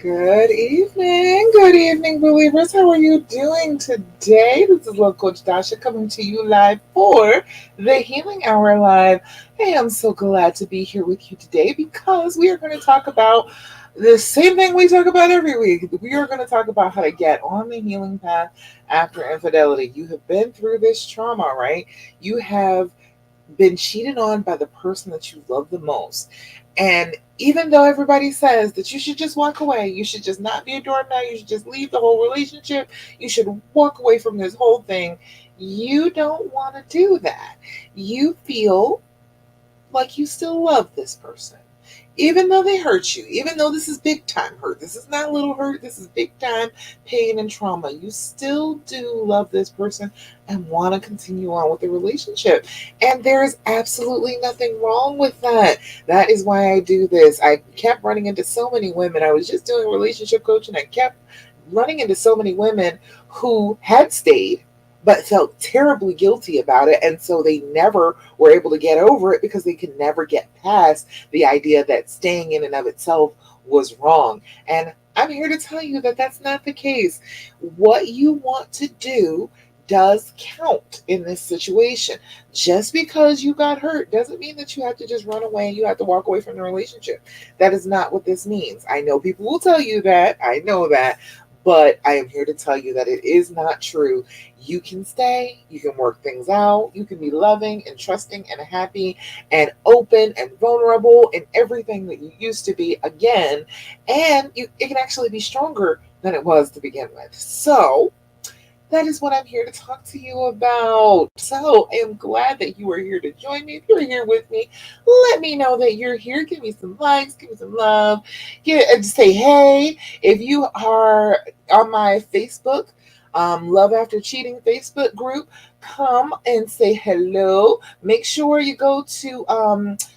Good evening, believers. How are you doing today? This is Love Coach Dasha coming to you live for the Healing Hour Live. Hey, I'm so glad to be here with you today because we are going to talk about the same thing we talk about every week. We are going to talk about how to get on the healing path after infidelity. You have been through this trauma, right? You have been cheated on by the person that you love the most. And even though everybody says that you should just walk away, you should just not be a doormat, you should just leave the whole relationship, you should walk away from this whole thing, you don't want to do that. You feel like you still love this person. Even though they hurt you, even though this is big time hurt, this is not little hurt, this is big time pain and trauma, you still do love this person and want to continue on with the relationship. And there is absolutely nothing wrong with that. That is why I do this. I kept running into so many women. I was just doing relationship coaching. I kept running into so many women who had stayed but felt terribly guilty about it. And so they never were able to get over it because they could never get past the idea that staying in and of itself was wrong. And I'm here to tell you that that's not the case. What you want to do does count in this situation. Just because you got hurt doesn't mean that you have to just run away and you have to walk away from the relationship. That is not what this means. I know people will tell you that. I know that. But I am here to tell you that it is not true. You can stay, you can work things out, you can be loving and trusting and happy and open and vulnerable and everything that you used to be again. And it can actually be stronger than it was to begin with. So, that is what I'm here to talk to you about. So I am glad that you are here to join me. If you're here with me, let me know that you're here. Give me some likes, give me some love. Just say hey. If you are on my Facebook, Love After Cheating Facebook group, come and say hello. Make sure you go to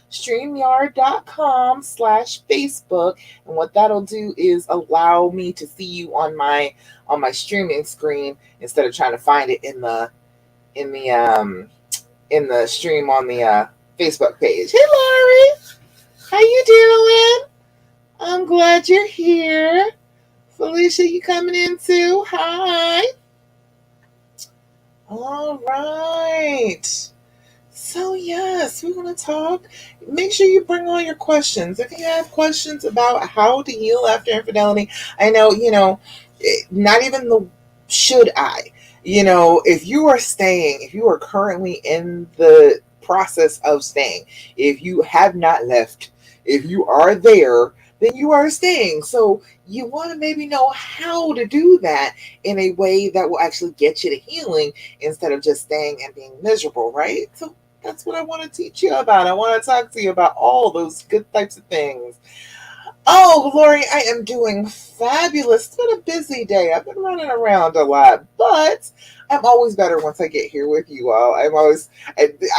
streamyard.com/Facebook. And what that'll do is allow me to see you on my streaming screen instead of trying to find it in the in the stream on the Facebook page. Hey Laurie, how you doing? I'm glad you're here. Felicia, you coming in too? Hi. All right. So yes, we're gonna talk. Make sure you bring all your questions. If you have questions about how to heal after infidelity, I know not even the should I. If you are staying, if you are currently in the process of staying, if you have not left, if you are there, then you are staying. So you want to maybe know how to do that in a way that will actually get you to healing instead of just staying and being miserable, right? So that's what I want to teach you about. I want to talk to you about all those good types of things. Oh, Lori, I am doing fabulous. It's been a busy day. I've been running around a lot, but I'm always better once I get here with you all. I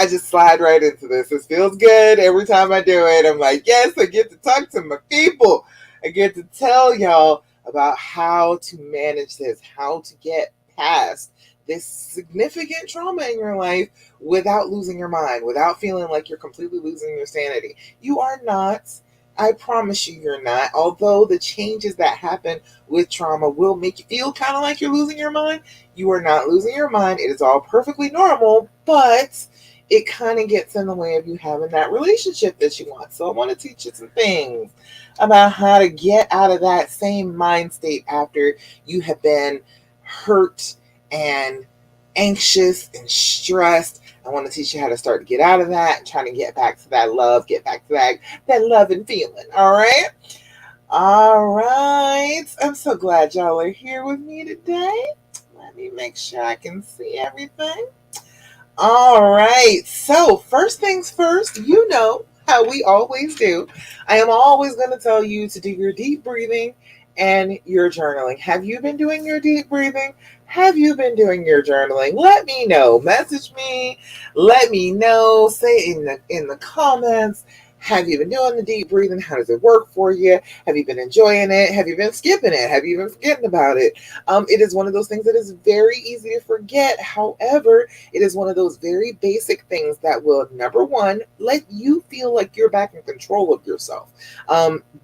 just slide right into this. It feels good every time I do it. I'm like, yes, I get to talk to my people. I get to tell y'all about how to manage this, how to get past this significant trauma in your life without losing your mind, without feeling like you're completely losing your sanity. You are not. I promise you, you're not. Although the changes that happen with trauma will make you feel kind of like you're losing your mind, you are not losing your mind. It is all perfectly normal, but it kind of gets in the way of you having that relationship that you want. So I want to teach you some things about how to get out of that same mind state after you have been hurt and anxious and stressed. I want to teach you how to start to get out of that and trying to get back to that love, get back to that love and feeling. All right. All right. I'm so glad y'all are here with me today. Let me make sure I can see everything. All right. So, first things first, you know how we always do. I am always going to tell you to do your deep breathing and your journaling. Have you been doing your deep breathing? Have you been doing your journaling? Let me know. Message me. Let me know. Say in the comments. Have you been doing the deep breathing? How does it work for you? Have you been enjoying it? Have you been skipping it? Have you been forgetting about it? It is one of those things that is very easy to forget. However, it is one of those very basic things that will, number one, let you feel like you're back in control of yourself.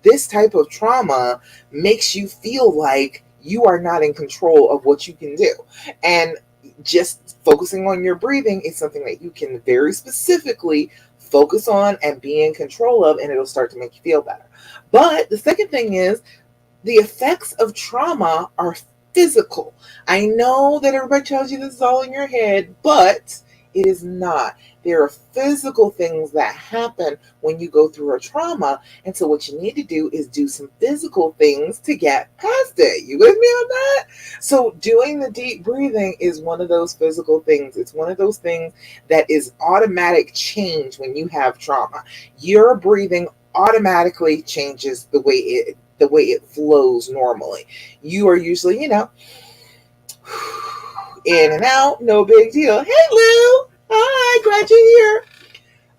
This type of trauma makes you feel like you are not in control of what you can do. And just focusing on your breathing is something that you can very specifically focus on and be in control of, and it'll start to make you feel better. But the second thing is the effects of trauma are physical. I know that everybody tells you this is all in your head, but it is not. There are physical things that happen when you go through a trauma. And so, what you need to do is do some physical things to get past it. You with me on that? So, doing the deep breathing is one of those physical things. It's one of those things that is automatic change when you have trauma. Your breathing automatically changes the way it flows normally. You are usually, in and out, no big deal. Hey Lou, hi, glad you're here.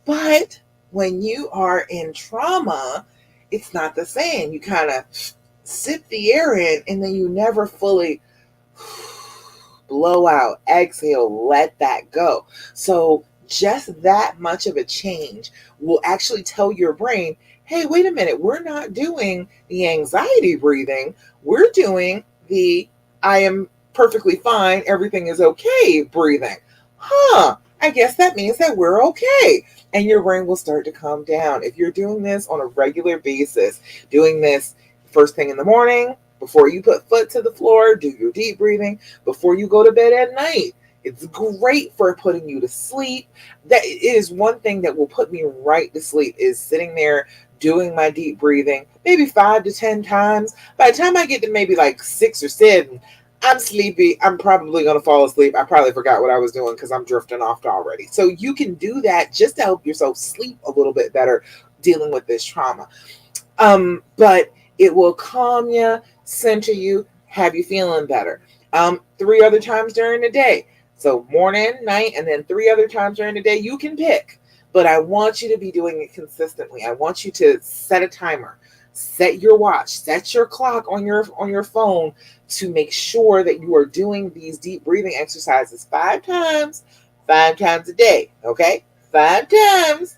But when you are in trauma, it's not the same. You kind of sip the air in and then you never fully blow out, exhale, let that go. So just that much of a change will actually tell your brain, hey, wait a minute, we're not doing the anxiety breathing. We're doing the I am perfectly fine, everything is okay breathing. I guess that means that we're okay. And your brain will start to calm down. If you're doing this on a regular basis, doing this first thing in the morning, before you put foot to the floor, do your deep breathing, before you go to bed at night. It's great for putting you to sleep. That is one thing that will put me right to sleep, is sitting there doing my deep breathing, maybe 5 to 10 times. By the time I get to maybe like 6 or 7, I'm sleepy. I'm probably going to fall asleep. I probably forgot what I was doing because I'm drifting off already. So you can do that just to help yourself sleep a little bit better dealing with this trauma. But it will calm you, center you, have you feeling better. 3 other times during the day. So morning, night, and then 3 other times during the day, you can pick. But I want you to be doing it consistently. I want you to set a timer, set your watch, set your clock on your phone to make sure that you are doing these deep breathing exercises 5 times a day. Okay? 5 times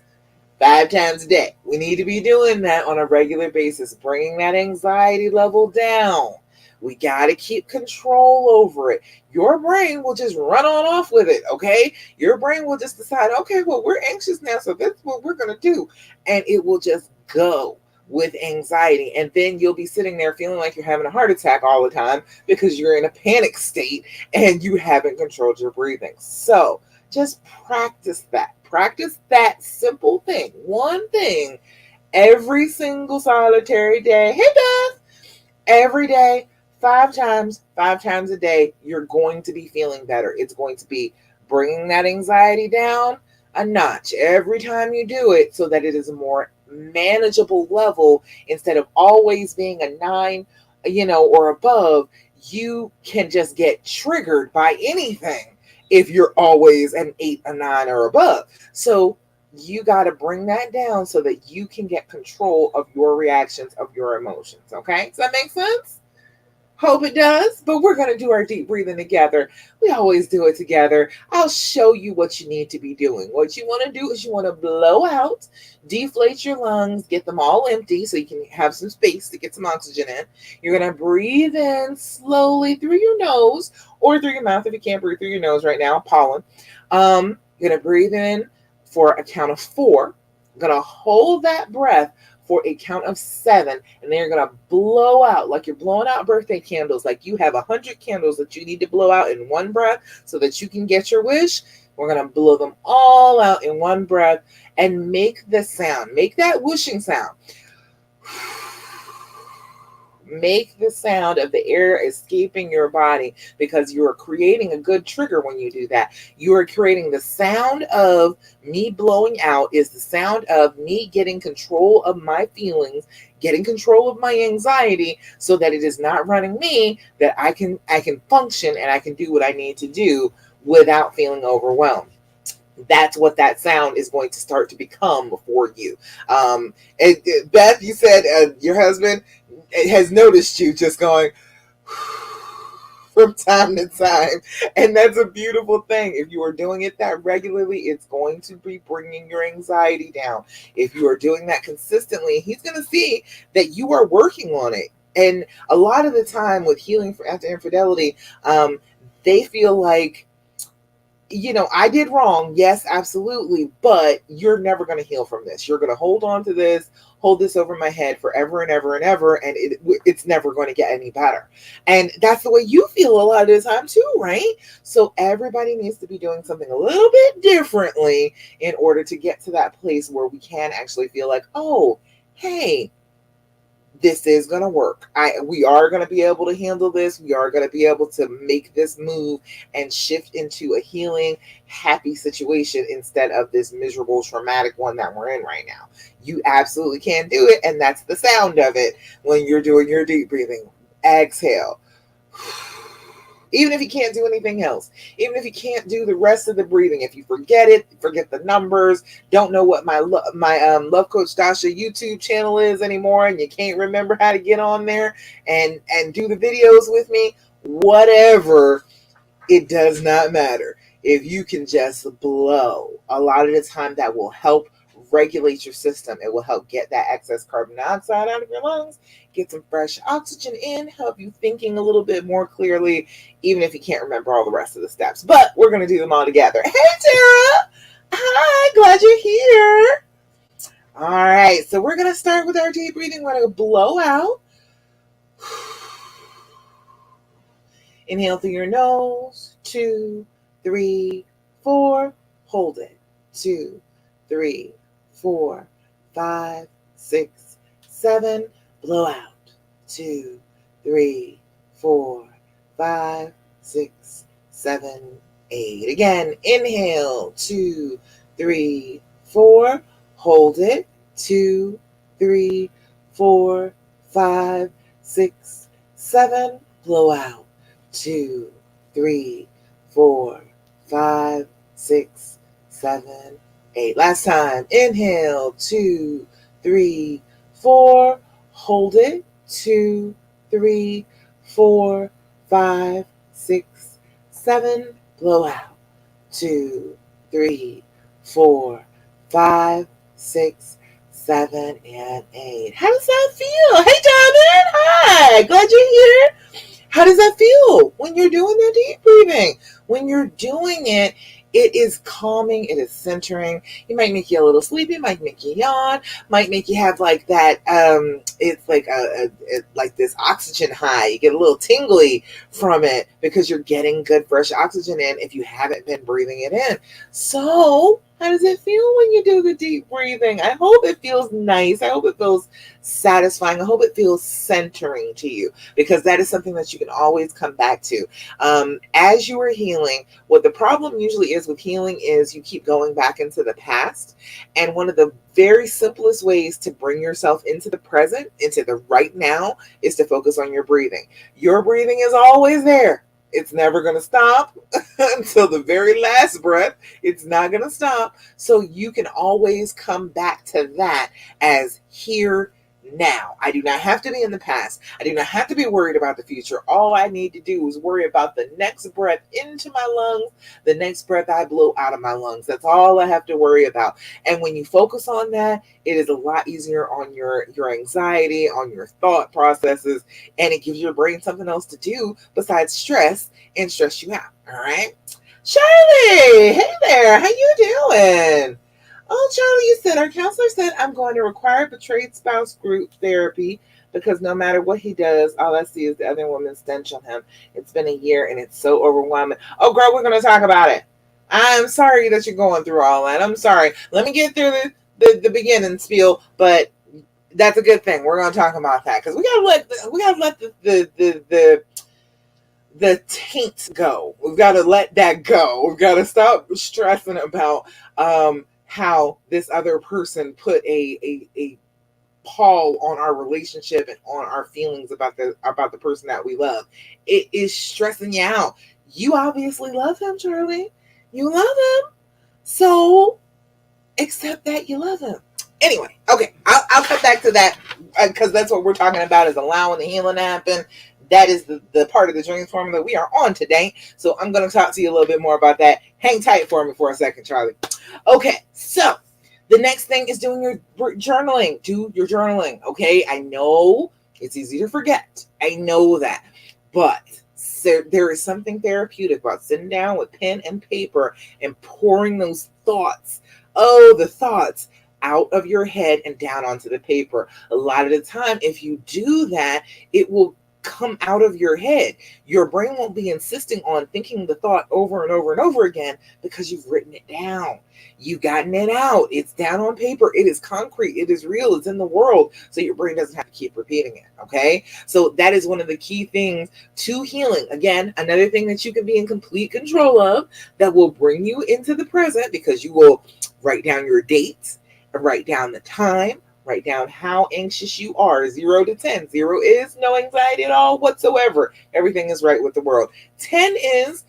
5 times a day. We need to be doing that on a regular basis, bringing that anxiety level down. We got to keep control over it. Your brain will just run on off with it, okay? Your brain will just decide, okay, well, we're anxious now, so that's what we're going to do. And it will just go with anxiety. And then you'll be sitting there feeling like you're having a heart attack all the time because you're in a panic state and you haven't controlled your breathing. So just practice that. Practice that simple thing, one thing, every single solitary day. Hey, Beth! Every day, 5 times a day, you're going to be feeling better. It's going to be bringing that anxiety down a notch every time you do it so that it is a more manageable level instead of always being a 9, or above. You can just get triggered by anything if you're always an 8, a 9, or above. So you got to bring that down so that you can get control of your reactions, of your emotions. Okay? Does that make sense? Hope it does, but we're going to do our deep breathing together. We always do it together. I'll show you what you need to be doing. What you want to do is you want to blow out, deflate your lungs, get them all empty so you can have some space to get some oxygen in. You're going to breathe in slowly through your nose or through your mouth if you can't breathe through your nose right now, pollen. You're going to breathe in for a count of 4. I'm going to hold that breath for a count of 7, and then you're going to blow out like you're blowing out birthday candles, like you have 100 candles that you need to blow out in one breath so that you can get your wish. We're going to blow them all out in one breath and make the sound. Make that whooshing sound. Make the sound of the air escaping your body, because you are creating a good trigger when you do that. You are creating the sound of me blowing out is the sound of me getting control of my feelings, getting control of my anxiety so that it is not running me, that I can function and I can do what I need to do without feeling overwhelmed. That's what that sound is going to start to become for you. Beth, you said your husband has noticed you just going from time to time. And that's a beautiful thing. If you are doing it that regularly, it's going to be bringing your anxiety down. If you are doing that consistently, he's going to see that you are working on it. And a lot of the time with healing after infidelity, they feel like, I did wrong. Yes, absolutely. But you're never going to heal from this. You're going to hold on to this, hold this over my head forever and ever and ever. And it's never going to get any better. And that's the way you feel a lot of the time too, right? So everybody needs to be doing something a little bit differently in order to get to that place where we can actually feel like, oh, hey, this is going to work. We are going to be able to handle this. We are going to be able to make this move and shift into a healing, happy situation instead of this miserable, traumatic one that we're in right now. You absolutely can do it. And that's the sound of it when you're doing your deep breathing. Exhale. Even if you can't do anything else, even if you can't do the rest of the breathing, if you forget it, forget the numbers, don't know what my Love Coach Dasha YouTube channel is anymore, and you can't remember how to get on there and do the videos with me, whatever, it does not matter. If you can just blow, a lot of the time that will help regulate your system. It will help get that excess carbon dioxide out of your lungs, get some fresh oxygen in, help you thinking a little bit more clearly, even if you can't remember all the rest of the steps. But we're going to do them all together. Hey, Tara. Hi, glad you're here. All right, so we're going to start with our deep breathing. We're going to blow out. Inhale through your nose. 2, 3, 4. Hold it. 2, 3, 4, 5, 6, 7. Blow out. 2, 3, 4, 5, 6, 7, 8. Again, inhale. 2, 3, 4. Hold it. 2, 3, 4, 5, 6, 7. Blow out. 2, 3, 4, 5, 6, 7, 8. Last time. Inhale. 2, 3, 4. Hold it. 2, 3, 4, 5, 6, 7. Blow out. 2, 3, 4, 5, 6, 7, and 8. How does that feel? Hey, Diamond. Hi. Glad you're here. How does that feel when you're doing that deep breathing? When you're doing it, it is calming, it is centering. It might make you a little sleepy, might make you yawn, might make you have like that, it's like like this oxygen high. You get a little tingly from it because you're getting good fresh oxygen in if you haven't been breathing it in. So how does it feel when you do the deep breathing? I hope it feels nice. I hope it feels satisfying. I hope it feels centering to you, because that is something that you can always come back to. As you are healing, what the problem usually is with healing is you keep going back into the past. And one of the very simplest ways to bring yourself into the present, into the right now, is to focus on your breathing. Your breathing is always there. It's never going to stop until the very last breath. It's not going to stop. So you can always come back to that as here now. I do not have to be in the past. I do not have to be worried about the future. All I need to do is worry about the next breath into my lungs, the next breath I blow out of my lungs. That's all I have to worry about. And when you focus on that, it is a lot easier on your anxiety, on your thought processes, and it gives your brain something else to do besides stress and stress you out. All right. Charlie, hey there. How you doing? Oh, Charlie, you said our counselor said I'm going to require betrayed spouse group therapy because no matter what he does, all I see is the other woman's stench on him. It's been a year and it's so overwhelming. Oh, girl, we're going to talk about it. I'm sorry that you're going through all that. I'm sorry. Let me get through the beginning spiel, but that's a good thing. We're going to talk about that because we gotta let the taint go. We've got to let that go. We've got to stop stressing about how this other person put a pall on our relationship and on our feelings about the person that we love. It is stressing you out. You obviously love him, Charlie. You love him. So accept that you love him. Anyway, okay, I'll come back to that because that's what we're talking about is allowing the healing to happen. That is the part of the dreams formula we are on today. So I'm going to talk to you a little bit more about that. Hang tight for me for a second, Charlie. Okay, so the next thing is doing your journaling. Do your journaling, okay? I know it's easy to forget. I know that. But there is something therapeutic about sitting down with pen and paper and pouring those thoughts, the thoughts, out of your head and down onto the paper. A lot of the time, if you do that, it will come out of your head. Your brain won't be insisting on thinking the thought over and over and over again because you've written it down. You've gotten it out. It's down on paper. It is concrete. It is real. It's in the world. So your brain doesn't have to keep repeating it. Okay. So that is one of the key things to healing. Again, another thing that you can be in complete control of that will bring you into the present because you will write down your dates, write down the time, write down how anxious you are, 0 to 10. 0 is no anxiety at all whatsoever. Everything is right with the world. 10 is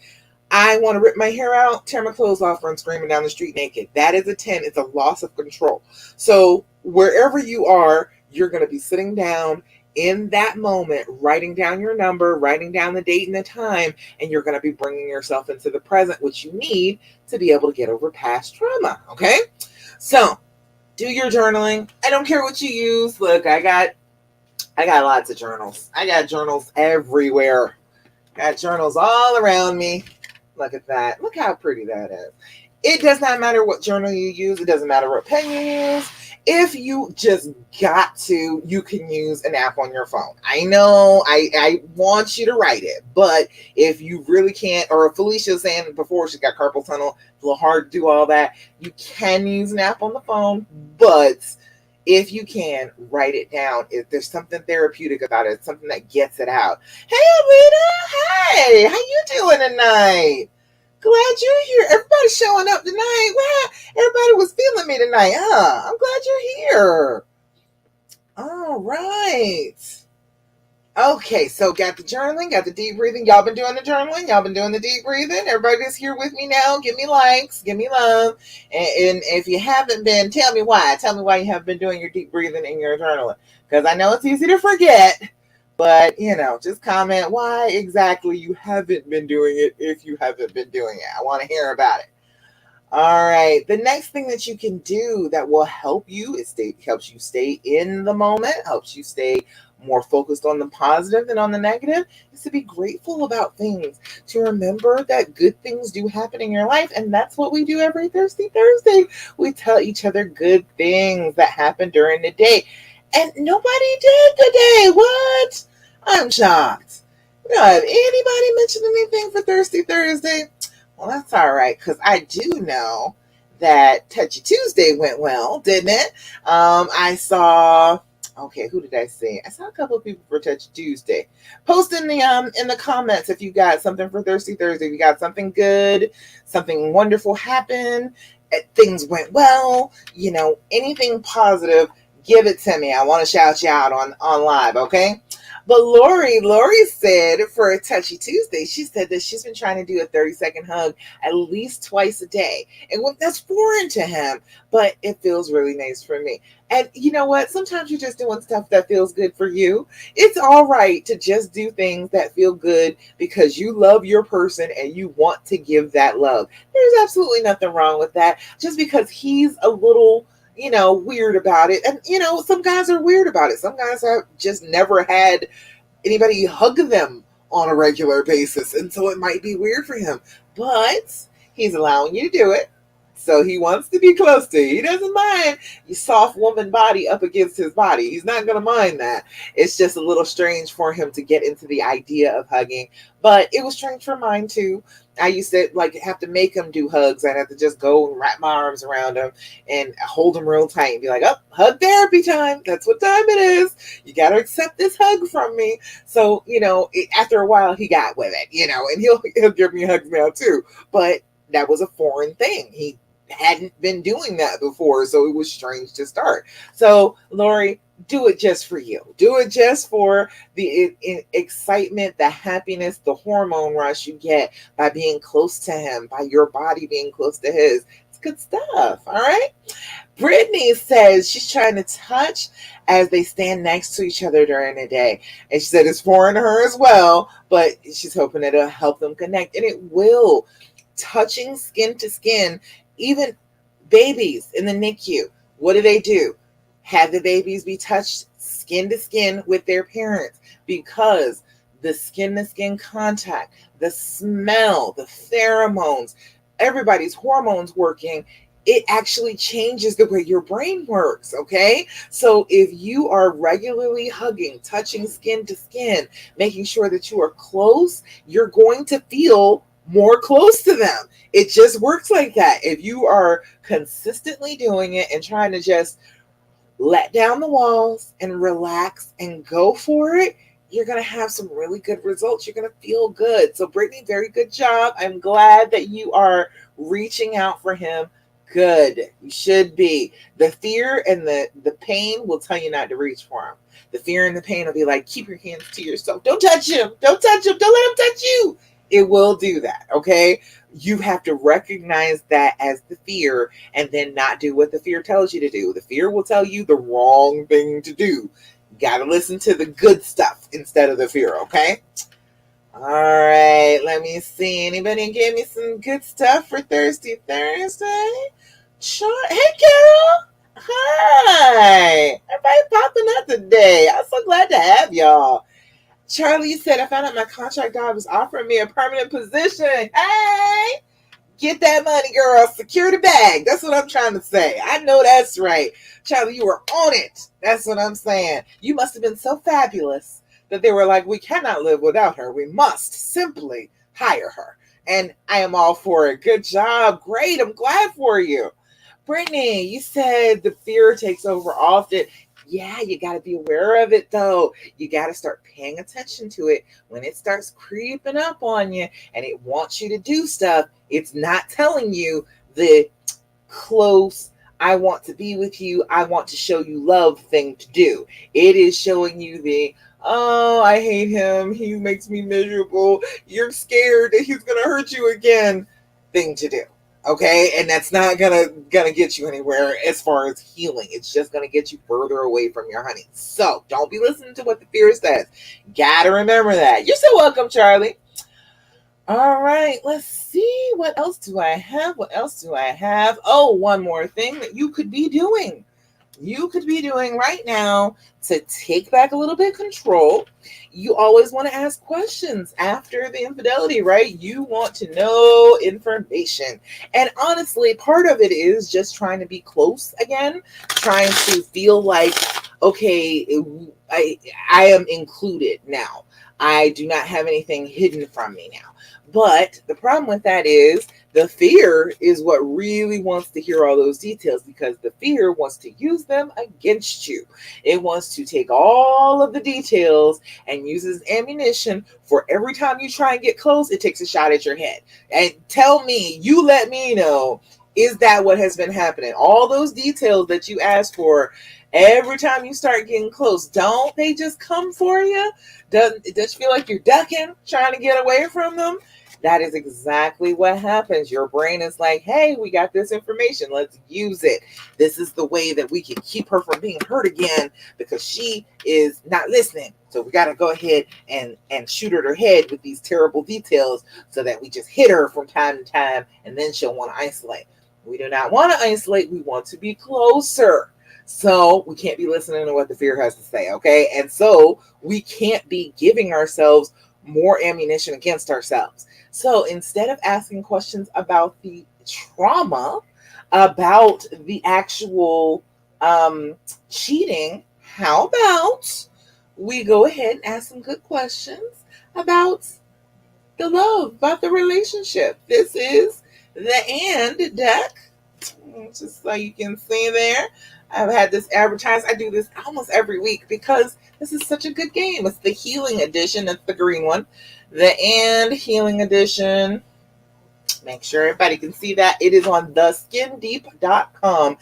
I want to rip my hair out, tear my clothes off, run screaming down the street naked. That is a 10. It's a loss of control. So wherever you are, you're going to be sitting down in that moment, writing down your number, writing down the date and the time, and you're going to be bringing yourself into the present, which you need to be able to get over past trauma. Okay? So do your journaling. I don't care what you use. Look, I got lots of journals. I got journals everywhere. Got journals all around me. Look at that. Look how pretty that is. It does not matter what journal you use. It doesn't matter what pen you use. If you just got to, you can use an app on your phone. I know I want you to write it, but if you really can't, or Felicia was saying before she got carpal tunnel, it's a little hard to do all that. You can use an app on the phone, but if you can, write it down. If there's something therapeutic about it, something that gets it out. Hey, Alita. Hey, how you doing tonight? Glad you're here. Everybody's showing up tonight. Wow, everybody was feeling me tonight, huh? I'm glad you're here. All right. Okay, so got the journaling, got the deep breathing. Y'all been doing the journaling? Y'all been doing the deep breathing? Everybody's here with me now. Give me likes, give me love. And if you haven't been, tell me why. Tell me why you haven't been doing your deep breathing and your journaling. Because I know it's easy to forget, but just comment why exactly you haven't been doing it if you haven't been doing it. I want to hear about it. All right. The next thing that you can do that will help you helps you stay in the moment, helps you stay more focused on the positive than on the negative, is to be grateful about things, to remember that good things do happen in your life. And that's what we do every Thursday. We tell each other good things that happen during the day. And nobody did today. What? I'm shocked. We don't have anybody mention anything for Thursday. Well, that's all right, because I do know that Touchy Tuesday went well, didn't it? I saw. Okay, who did I see? I saw a couple of people for Touchy Tuesday. Post in the comments if you got something for Thursday. If you got something good, something wonderful happened, things went well. Anything positive, give it to me. I want to shout you out on live. Okay. But Lori said for a Touchy Tuesday, she said that she's been trying to do a 30-second hug at least twice a day. And that's foreign to him, but it feels really nice for me. And you know what? Sometimes you're just doing stuff that feels good for you. It's all right to just do things that feel good because you love your person and you want to give that love. There's absolutely nothing wrong with that. Just because he's a little weird about it. And, some guys are weird about it. Some guys have just never had anybody hug them on a regular basis. And so it might be weird for him. But he's allowing you to do it. So he wants to be close to you. He doesn't mind your soft woman body up against his body. He's not going to mind that. It's just a little strange for him to get into the idea of hugging. But it was strange for mine too. I used to have to make him do hugs. I'd have to just go and wrap my arms around him and hold him real tight and be like, oh, hug therapy time. That's what time it is. You got to accept this hug from me. So, after a while he got with it, and he'll give me hugs now too. But that was a foreign thing. He hadn't been doing that before, so it was strange to start. So Lori, do it just for you. Do it just for the excitement, the happiness, the hormone rush you get by being close to him, by your body being close to his. It's good stuff. All right. Brittany says she's trying to touch as they stand next to each other during the day. And she said it's foreign to her as well, but she's hoping it'll help them connect. And it will. Touching skin to skin, even babies in the NICU, what do? Have the babies be touched skin to skin with their parents, because the skin to skin contact, the smell, the pheromones, everybody's hormones working, it actually changes the way your brain works. Okay. So if you are regularly hugging, touching skin to skin, making sure that you are close, you're going to feel more close to them. It just works like that. If you are consistently doing it and trying to just let down the walls and relax and go for it, you're going to have some really good results. You're going to feel good. So, Brittany, very good job. I'm glad that you are reaching out for him. Good. You should be. The fear and the pain will tell you not to reach for him. The fear and the pain will be like, keep your hands to yourself. Don't touch him. Don't touch him. Don't let him touch you. It will do that. Okay. You have to recognize that as the fear and then not do what the fear tells you to do. The fear will tell you the wrong thing to do. You got to listen to the good stuff instead of the fear. Okay. All right. Let me see. Anybody give me some good stuff for Thirsty Thursday? Sure. Hey, Carol. Hi. Everybody popping up today. I'm so glad to have y'all. Charlie said, I found out my contract job is offering me a permanent position. Hey, get that money, girl. Secure the bag. That's what I'm trying to say. I know that's right. Charlie, you were on it. That's what I'm saying. You must have been so fabulous that they were like, we cannot live without her. We must simply hire her. And I am all for it. Good job. Great. I'm glad for you. Brittany, you said the fear takes over often. Yeah, you got to be aware of it, though. You got to start paying attention to it. When it starts creeping up on you and it wants you to do stuff, it's not telling you the close, I want to be with you, I want to show you love thing to do. It is showing you the, oh, I hate him, he makes me miserable, you're scared that he's going to hurt you again thing to do. Okay, and that's not gonna get you anywhere as far as healing. It's just gonna get you further away from your honey. So don't be listening to what the fear says. Gotta remember that. You're so welcome, Charlie. All right, let's see. What else do I have? Oh, one more thing that you could be doing. You could be doing right now to take back a little bit of control. You always want to ask questions after the infidelity, right? You want to know information. And honestly, part of it is just trying to be close again, trying to feel like, okay, I am included now. I do not have anything hidden from me now. But the problem with that is the fear is what really wants to hear all those details, because the fear wants to use them against you. It wants to take all of the details and uses ammunition for every time you try and get close, it takes a shot at your head. And tell me, you let me know, is that what has been happening? All those details that you asked for, every time you start getting close, don't they just come for you? Doesn't it just feel like you're ducking, trying to get away from them? That is exactly what happens. Your brain is like, hey, we got this information. Let's use it. This is the way that we can keep her from being hurt again, because she is not listening. So we got to go ahead and shoot at her head with these terrible details so that we just hit her from time to time, and then she'll want to isolate. We do not want to isolate. We want to be closer. So we can't be listening to what the fear has to say, okay? And so we can't be giving ourselves more ammunition against ourselves. So instead of asking questions about the trauma, about the actual cheating, how about we go ahead and ask some good questions about the love, about the relationship? This is the and deck. Just so you can see there. I've had this advertised. I do this almost every week because this is such a good game. It's the healing edition. It's the green one. The and healing edition. Make sure everybody can see that. It is on theskindeep.com.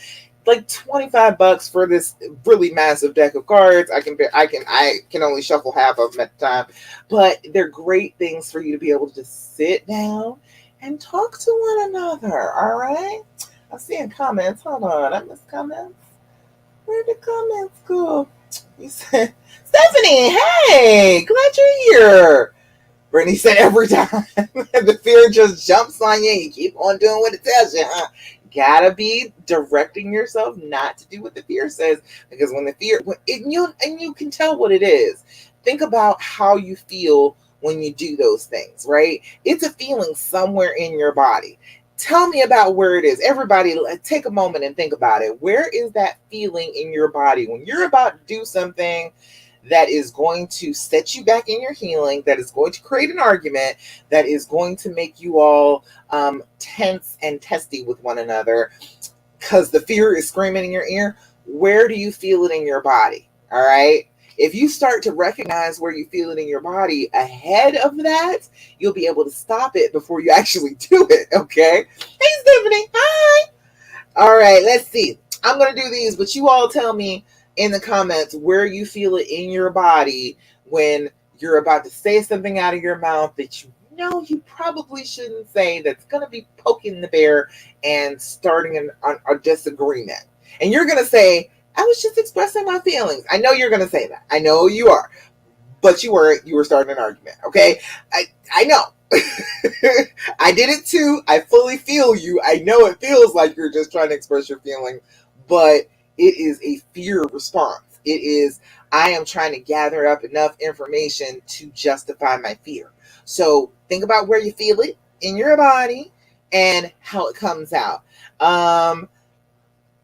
Like $25 for this really massive deck of cards. I can only shuffle half of them at the time, but they're great things for you to be able to just sit down and talk to one another. All right. I'm seeing comments. Hold on. I missed comments. Where'd the comments go? You said, Stephanie, hey, glad you're here. Brittany said every time the fear just jumps on you, you keep on doing what it tells you, huh? Gotta be directing yourself not to do what the fear says, because when the fear, and you can tell what it is. Think about how you feel when you do those things, right? It's a feeling somewhere in your body. Tell me about where it is. Everybody, take a moment and think about it. Where is that feeling in your body when you're about to do something that is going to set you back in your healing, that is going to create an argument, that is going to make you all tense and testy with one another because the fear is screaming in your ear? Where do you feel it in your body? All right. If you start to recognize where you feel it in your body ahead of that, you'll be able to stop it before you actually do it. Okay. Hey, Stephanie. Hi. All right. Let's see. I'm going to do these, but you all tell me in the comments where you feel it in your body when you're about to say something out of your mouth that you know you probably shouldn't say, that's going to be poking the bear and starting a disagreement. And you're going to say, I was just expressing my feelings. I know you're going to say that. I know you are. But you were starting an argument, okay? I know. I did it too. I fully feel you. I know it feels like you're just trying to express your feelings, but it is a fear response. It is, I am trying to gather up enough information to justify my fear. So think about where you feel it in your body and how it comes out.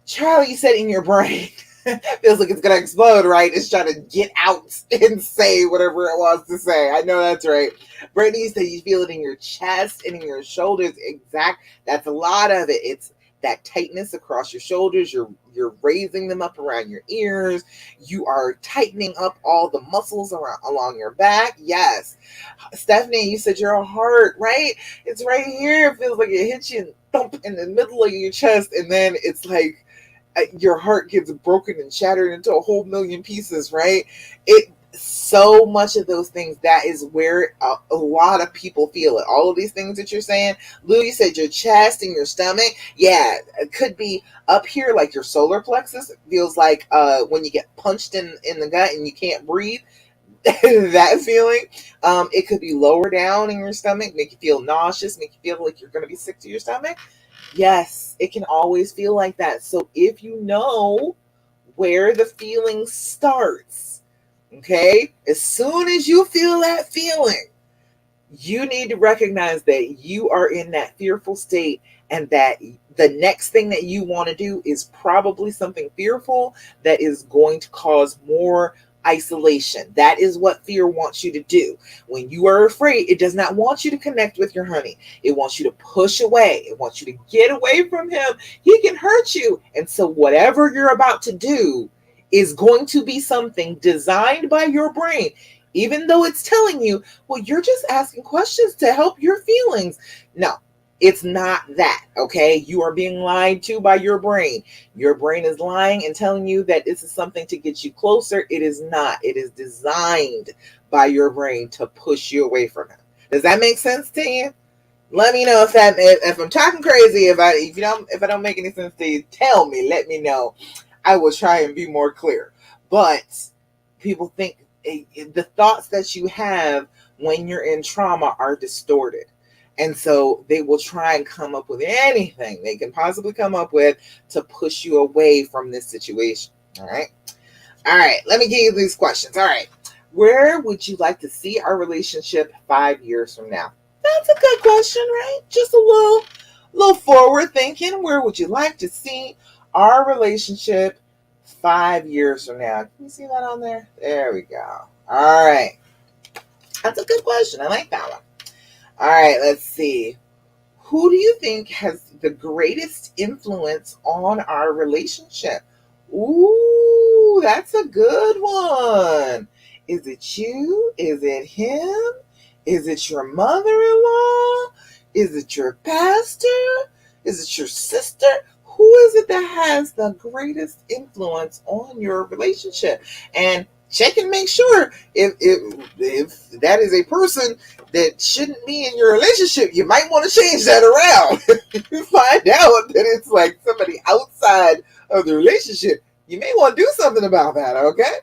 Charlie, you said in your brain. Feels like it's gonna explode, right? It's trying to get out and say whatever it wants to say. I know that's right. Brittany said you feel it in your chest and in your shoulders. Exact. That's a lot of it. It's that tightness across your shoulders. You're raising them up around your ears. You are tightening up all the muscles along your back. Yes. Stephanie, you said your heart, right? It's right here. It feels like it hits you and thump in the middle of your chest, and then it's like your heart gets broken and shattered into a whole million pieces, right? It so much of those things, that is where a lot of people feel it. All of these things that you're saying, Lou, you said your chest and your stomach. Yeah, it could be up here, like your solar plexus. It feels like when you get punched in the gut and you can't breathe. That feeling. It could be lower down in your stomach, make you feel nauseous, make you feel like you're going to be sick to your stomach. Yes, it can always feel like that. So if you know where the feeling starts, okay, as soon as you feel that feeling, you need to recognize that you are in that fearful state, and that the next thing that you want to do is probably something fearful that is going to cause more isolation. That is what fear wants you to do. When you are afraid, it does not want you to connect with your honey. It wants you to push away. It wants you to get away from him. He can hurt you. And so whatever you're about to do is going to be something designed by your brain, even though it's telling you, well, you're just asking questions to help your feelings. No, it's not that, okay? You are being lied to by your brain. Your brain is lying and telling you that this is something to get you closer. It is not. It is designed by your brain to push you away from him. Does that make sense to you? Let me know if I'm talking crazy. If I don't make any sense to you, tell me. Let me know. I will try and be more clear. But people think the thoughts that you have when you're in trauma are distorted. And so they will try and come up with anything they can possibly come up with to push you away from this situation. All right. All right. Let me give you these questions. All right. Where would you like to see our relationship 5 years from now? That's a good question, right? Just a little forward thinking. Where would you like to see our relationship 5 years from now? Can you see that on there? There we go. All right. That's a good question. I like that one. All right, let's see. Who do you think has the greatest influence on our relationship? Ooh, that's a good one. Is it you? Is it him? Is it your mother-in-law? Is it your pastor? Is it your sister? Who is it that has the greatest influence on your relationship? And check and make sure if that is a person that shouldn't be in your relationship, you might want to change that around. If you find out that it's like somebody outside of the relationship, you may want to do something about that, okay?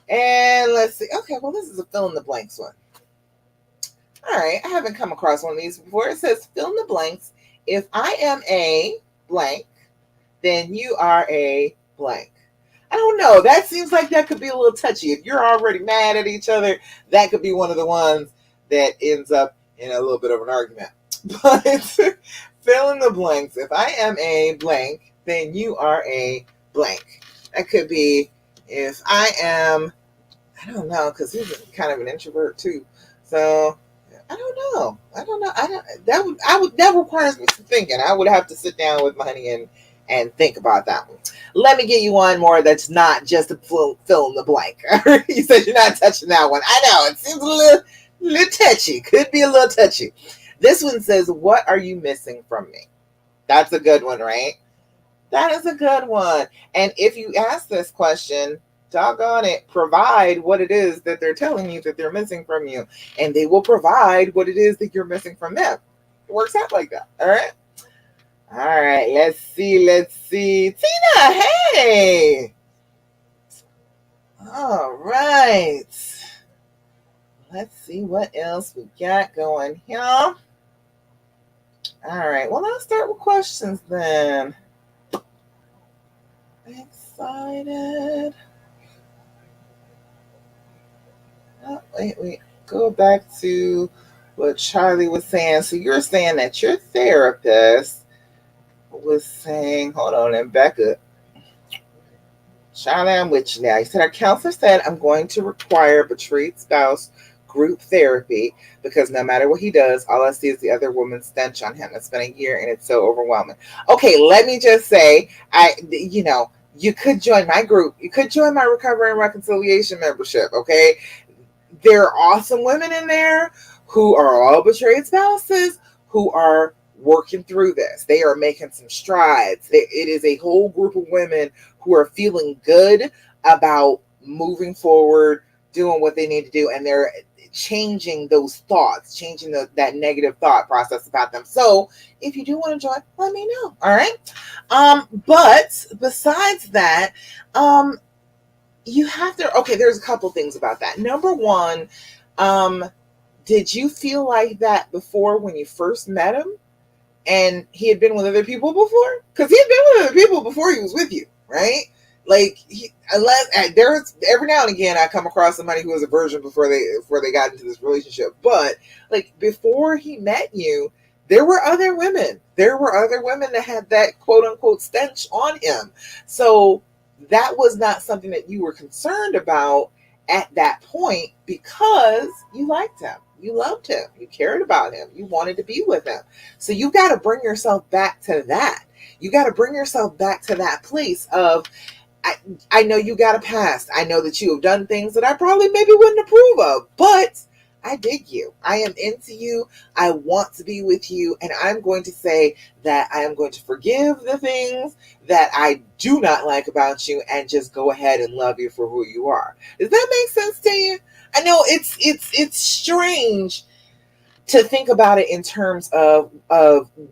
And let's see. Okay, well, this is a fill in the blanks one. All right, I haven't come across one of these before. It says fill in the blanks. If I am a blank, then you are a blank. I don't know. That seems like that could be a little touchy. If you're already mad at each other, that could be one of the ones that ends up in a little bit of an argument. But fill in the blanks. If I am a blank, then you are a blank. That could be if I am, I don't know, because he's kind of an introvert too. So I don't know. That requires me some thinking. I would have to sit down with my honey and think about that one. Let me get you one more that's not just a fill in the blank. You said you're not touching that one. I know it seems a little touchy. Could be a little touchy. This one says, "What are you missing from me?" That's a good one, right? That is a good one. And if you ask this question, doggone it, provide what it is that they're telling you that they're missing from you. And they will provide what it is that you're missing from them. It works out like that. All right. All right. Let's see. Tina, hey. All right. Let's see what else we got going here. All right. Well, I'll start with questions then. Excited. Oh, wait. Go back to what Charlie was saying. So you're saying that your therapist was saying, hold on and back up. Charlie, I'm with you now. He said, our counselor said, I'm going to require betrayed spouse group therapy because no matter what he does, all I see is the other woman's stench on him. It's been a year and it's so overwhelming. Okay, let me just say, you could join my group. You could join my Recovery and Reconciliation membership, okay? There are awesome women in there who are all betrayed spouses who are working through this. They are making some strides. It is a whole group of women who are feeling good about moving forward, doing what they need to do, and they're changing those thoughts, changing that negative thought process about them. So if you do want to join, let me know. All right. But besides that, you have to, okay, there's a couple things about that. Number one, did you feel like that before when you first met him and he had been with other people before? Because he had been with other people before he was with you, right? Like, there's every now and again I come across somebody who was a virgin before they got into this relationship. But like before he met you, there were other women. There were other women that had that quote unquote stench on him. So that was not something that you were concerned about at that point because you liked him. You loved him. You cared about him. You wanted to be with him. So you got to bring yourself back to that. You got to bring yourself back to that place of, I know you got a past. I know that you have done things that I probably maybe wouldn't approve of, but I dig you. I am into you. I want to be with you. And I'm going to say that I am going to forgive the things that I do not like about you and just go ahead and love you for who you are. Does that make sense to you? I know it's strange to think about it in terms of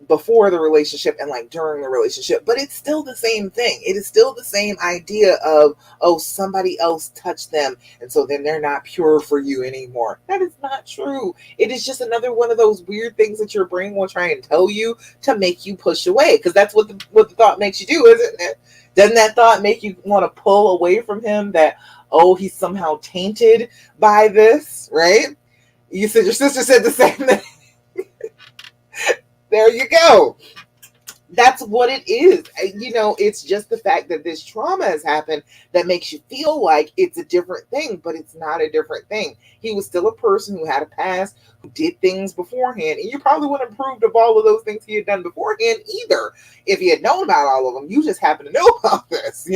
before the relationship and like during the relationship, but it's still the same thing. It is still the same idea of, oh, somebody else touched them and so then they're not pure for you anymore. That is not true. It is just another one of those weird things that your brain will try and tell you to make you push away, because that's what the thought makes you do, isn't it? Doesn't that thought make you want to pull away from him, that, oh, he's somehow tainted by this, right? You said your sister said the same thing. There you go. That's what it is. It's just the fact that this trauma has happened that makes you feel like it's a different thing, but it's not a different thing. He was still a person who had a past, who did things beforehand, and you probably wouldn't have approved of all of those things he had done beforehand either if he had known about all of them. You just happen to know about this,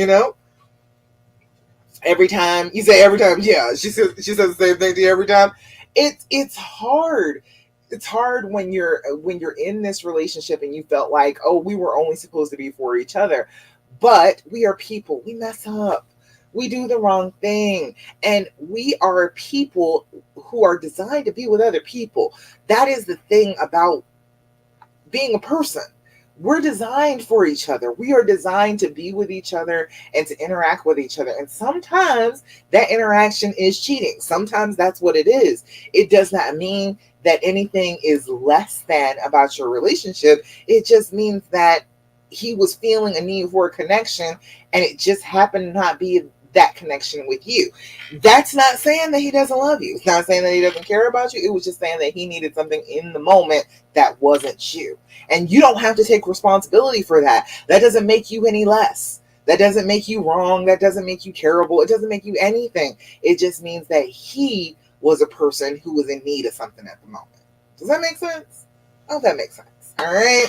Every time you say every time, yeah, she says the same thing to you every time. It's hard. It's hard when you're in this relationship and you felt like, oh, we were only supposed to be for each other. But we are people. We mess up. We do the wrong thing. And we are people who are designed to be with other people. That is the thing about being a person. We're designed for each other. We are designed to be with each other and to interact with each other. And sometimes that interaction is cheating. Sometimes that's what it is. It does not mean that anything is less than about your relationship. It just means that he was feeling a need for a connection and it just happened to not be that connection with you. That's not saying that he doesn't love you. It's not saying that he doesn't care about you. It was just saying that he needed something in the moment that wasn't you. And you don't have to take responsibility for that. That doesn't make you any less. That doesn't make you wrong. That doesn't make you terrible. It doesn't make you anything. It just means that he was a person who was in need of something at the moment. Does that make sense? Oh, that makes sense. All right.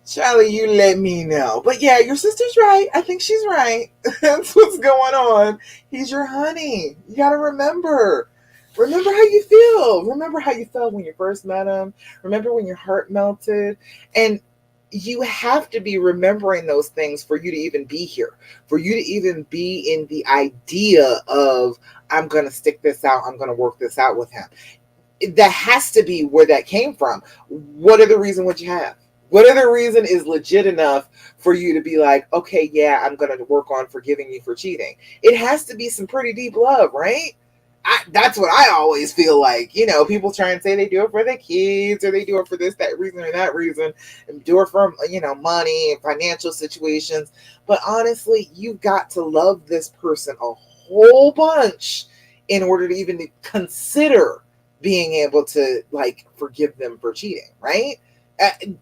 Charlie, you let me know. But yeah, your sister's right. I think she's right. That's what's going on. He's your honey. You got to remember. Remember how you feel. Remember how you felt when you first met him. Remember when your heart melted. And you have to be remembering those things for you to even be here, for you to even be in the idea of, I'm going to stick this out. I'm going to work this out with him. That has to be where that came from. What are the reasons what you have? What other reason is legit enough for you to be like, okay, yeah, I'm going to work on forgiving you for cheating? It has to be some pretty deep love, right? That's what I always feel like. You know, people try and say they do it for their kids or they do it for this, that reason or that reason, and do it for, money and financial situations. But honestly, you've got to love this person a whole bunch in order to even consider being able to forgive them for cheating, right?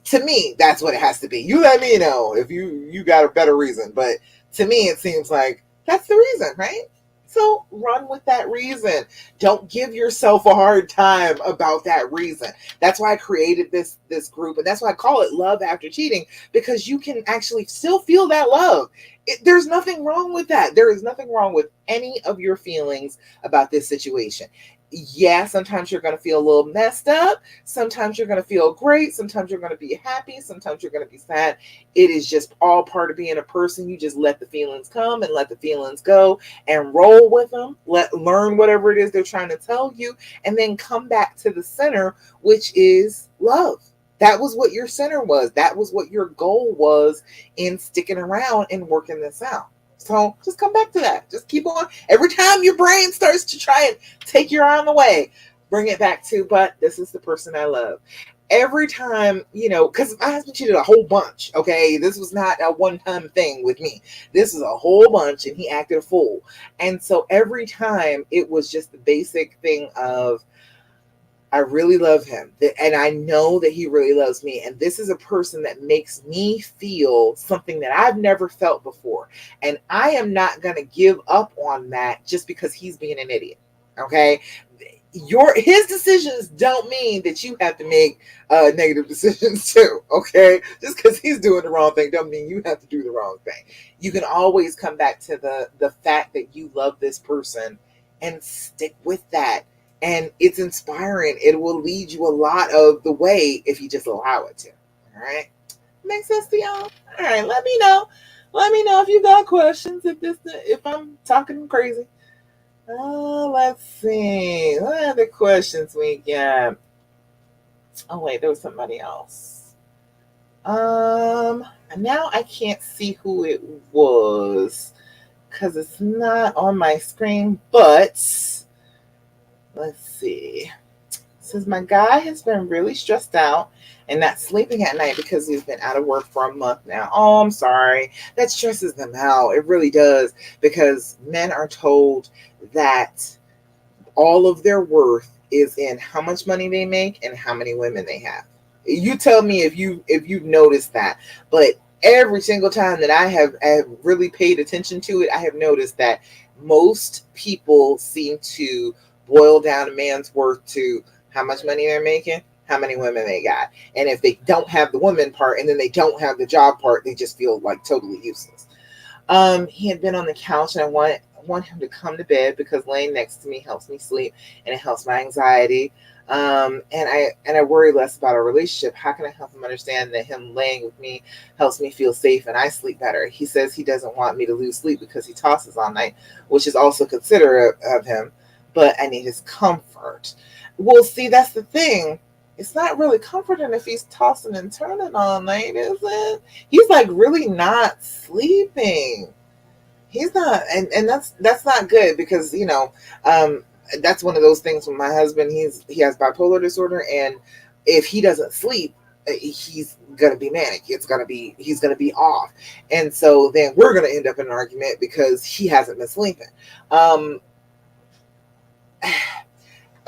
To me, that's what it has to be. You let me know if you got a better reason, but to me, it seems like that's the reason, right? So run with that reason. Don't give yourself a hard time about that reason. That's why I created this group, and that's why I call it Love After Cheating, because you can actually still feel that love. There's nothing wrong with that. There is nothing wrong with any of your feelings about this situation. Yeah, sometimes you're going to feel a little messed up. Sometimes you're going to feel great. Sometimes you're going to be happy. Sometimes you're going to be sad. It is just all part of being a person. You just let the feelings come and let the feelings go and roll with them. Learn whatever it is they're trying to tell you, and then come back to the center, which is love. That was what your center was. That was what your goal was in sticking around and working this out. So just come back to that. Just keep on. Every time your brain starts to try and take your arm away, bring it back to, but this is the person I love. Every time, because my husband cheated a whole bunch, okay? This was not a one-time thing with me. This is a whole bunch, and he acted a fool. And so every time, it was just the basic thing of, I really love him, and I know that he really loves me. And this is a person that makes me feel something that I've never felt before. And I am not going to give up on that just because he's being an idiot. Okay. His decisions don't mean that you have to make negative decisions too. Okay. Just because he's doing the wrong thing don't mean you have to do the wrong thing. You can always come back to the fact that you love this person and stick with that. And it's inspiring. It will lead you a lot of the way if you just allow it to. All right. Makes sense to y'all? All right. Let me know. Let me know if you got questions. If I'm talking crazy. Let's see. What other questions we got? Oh wait, there was somebody else. Now I can't see who it was because it's not on my screen, but let's see. It says my guy has been really stressed out and not sleeping at night because he's been out of work for a month now. Oh, I'm sorry. That stresses them out. It really does, because men are told that all of their worth is in how much money they make and how many women they have. You tell me if you've noticed that. But every single time that I have really paid attention to it, I have noticed that most people seem to boil down a man's worth to how much money they're making, how many women they got. And if they don't have the woman part and then they don't have the job part, they just feel like totally useless. He had been on the couch, and I want him to come to bed because laying next to me helps me sleep and it helps my anxiety. And I worry less about our relationship. How can I help him understand that him laying with me helps me feel safe and I sleep better? He says he doesn't want me to lose sleep because he tosses all night, which is also considerate of him. but I need his comfort. Well, see, that's the thing. It's not really comforting if he's tossing and turning all night, is it? He's like really not sleeping. He's not, and that's not good because um, that's one of those things with my husband. He has bipolar disorder, and if he doesn't sleep, he's gonna be manic. He's gonna be off, and so then we're gonna end up in an argument because he hasn't been sleeping. Um,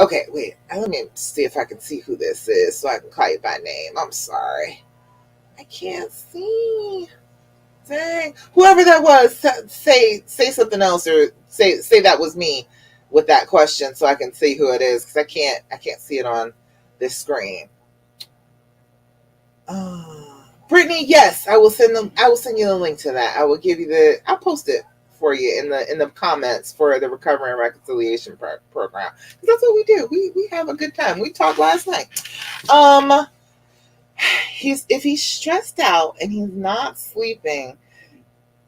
okay, wait. Let me see if I can see who this is so I can call you by name. I'm sorry, I can't see. Dang. Whoever that was, say something else, or say that was me with that question so I can see who it is, because I can't see it on this screen. Brittany, yes, I will send you the link to that. I'll post it for you in the comments for the Recovery and Reconciliation program. Because that's what we do. We have a good time. We talked last night. Um if he's stressed out and he's not sleeping,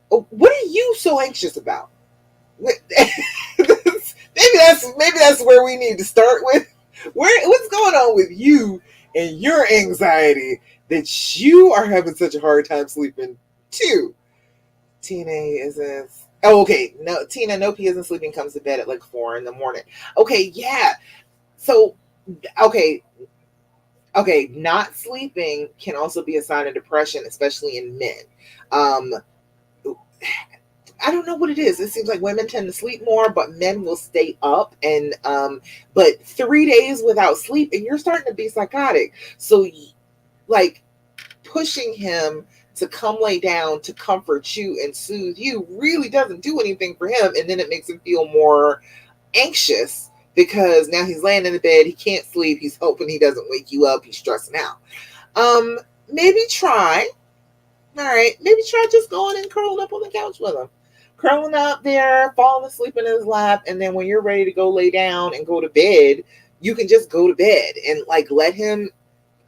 what are you so anxious about? Maybe that's where we need to start with. What's going on with you and your anxiety that you are having such a hard time sleeping too? Tina isn't. Oh, okay. No, Tina. Nope, he isn't sleeping. Comes to bed at like 4 in the morning. Okay, yeah. So, okay, okay. Not sleeping can also be a sign of depression, especially in men. Um, I don't know what it is. It seems like women tend to sleep more, but men will stay up. And but 3 days without sleep, and you're starting to be psychotic. So, like, pushing him to come lay down to comfort you and soothe you really doesn't do anything for him, and then it makes him feel more anxious because now he's laying in the bed, he can't sleep, he's hoping he doesn't wake you up, he's stressing out. Maybe try. All right, maybe try just going and curling up on the couch with him. Curling up there, falling asleep in his lap, and then when you're ready to go lay down and go to bed, you can just go to bed and like let him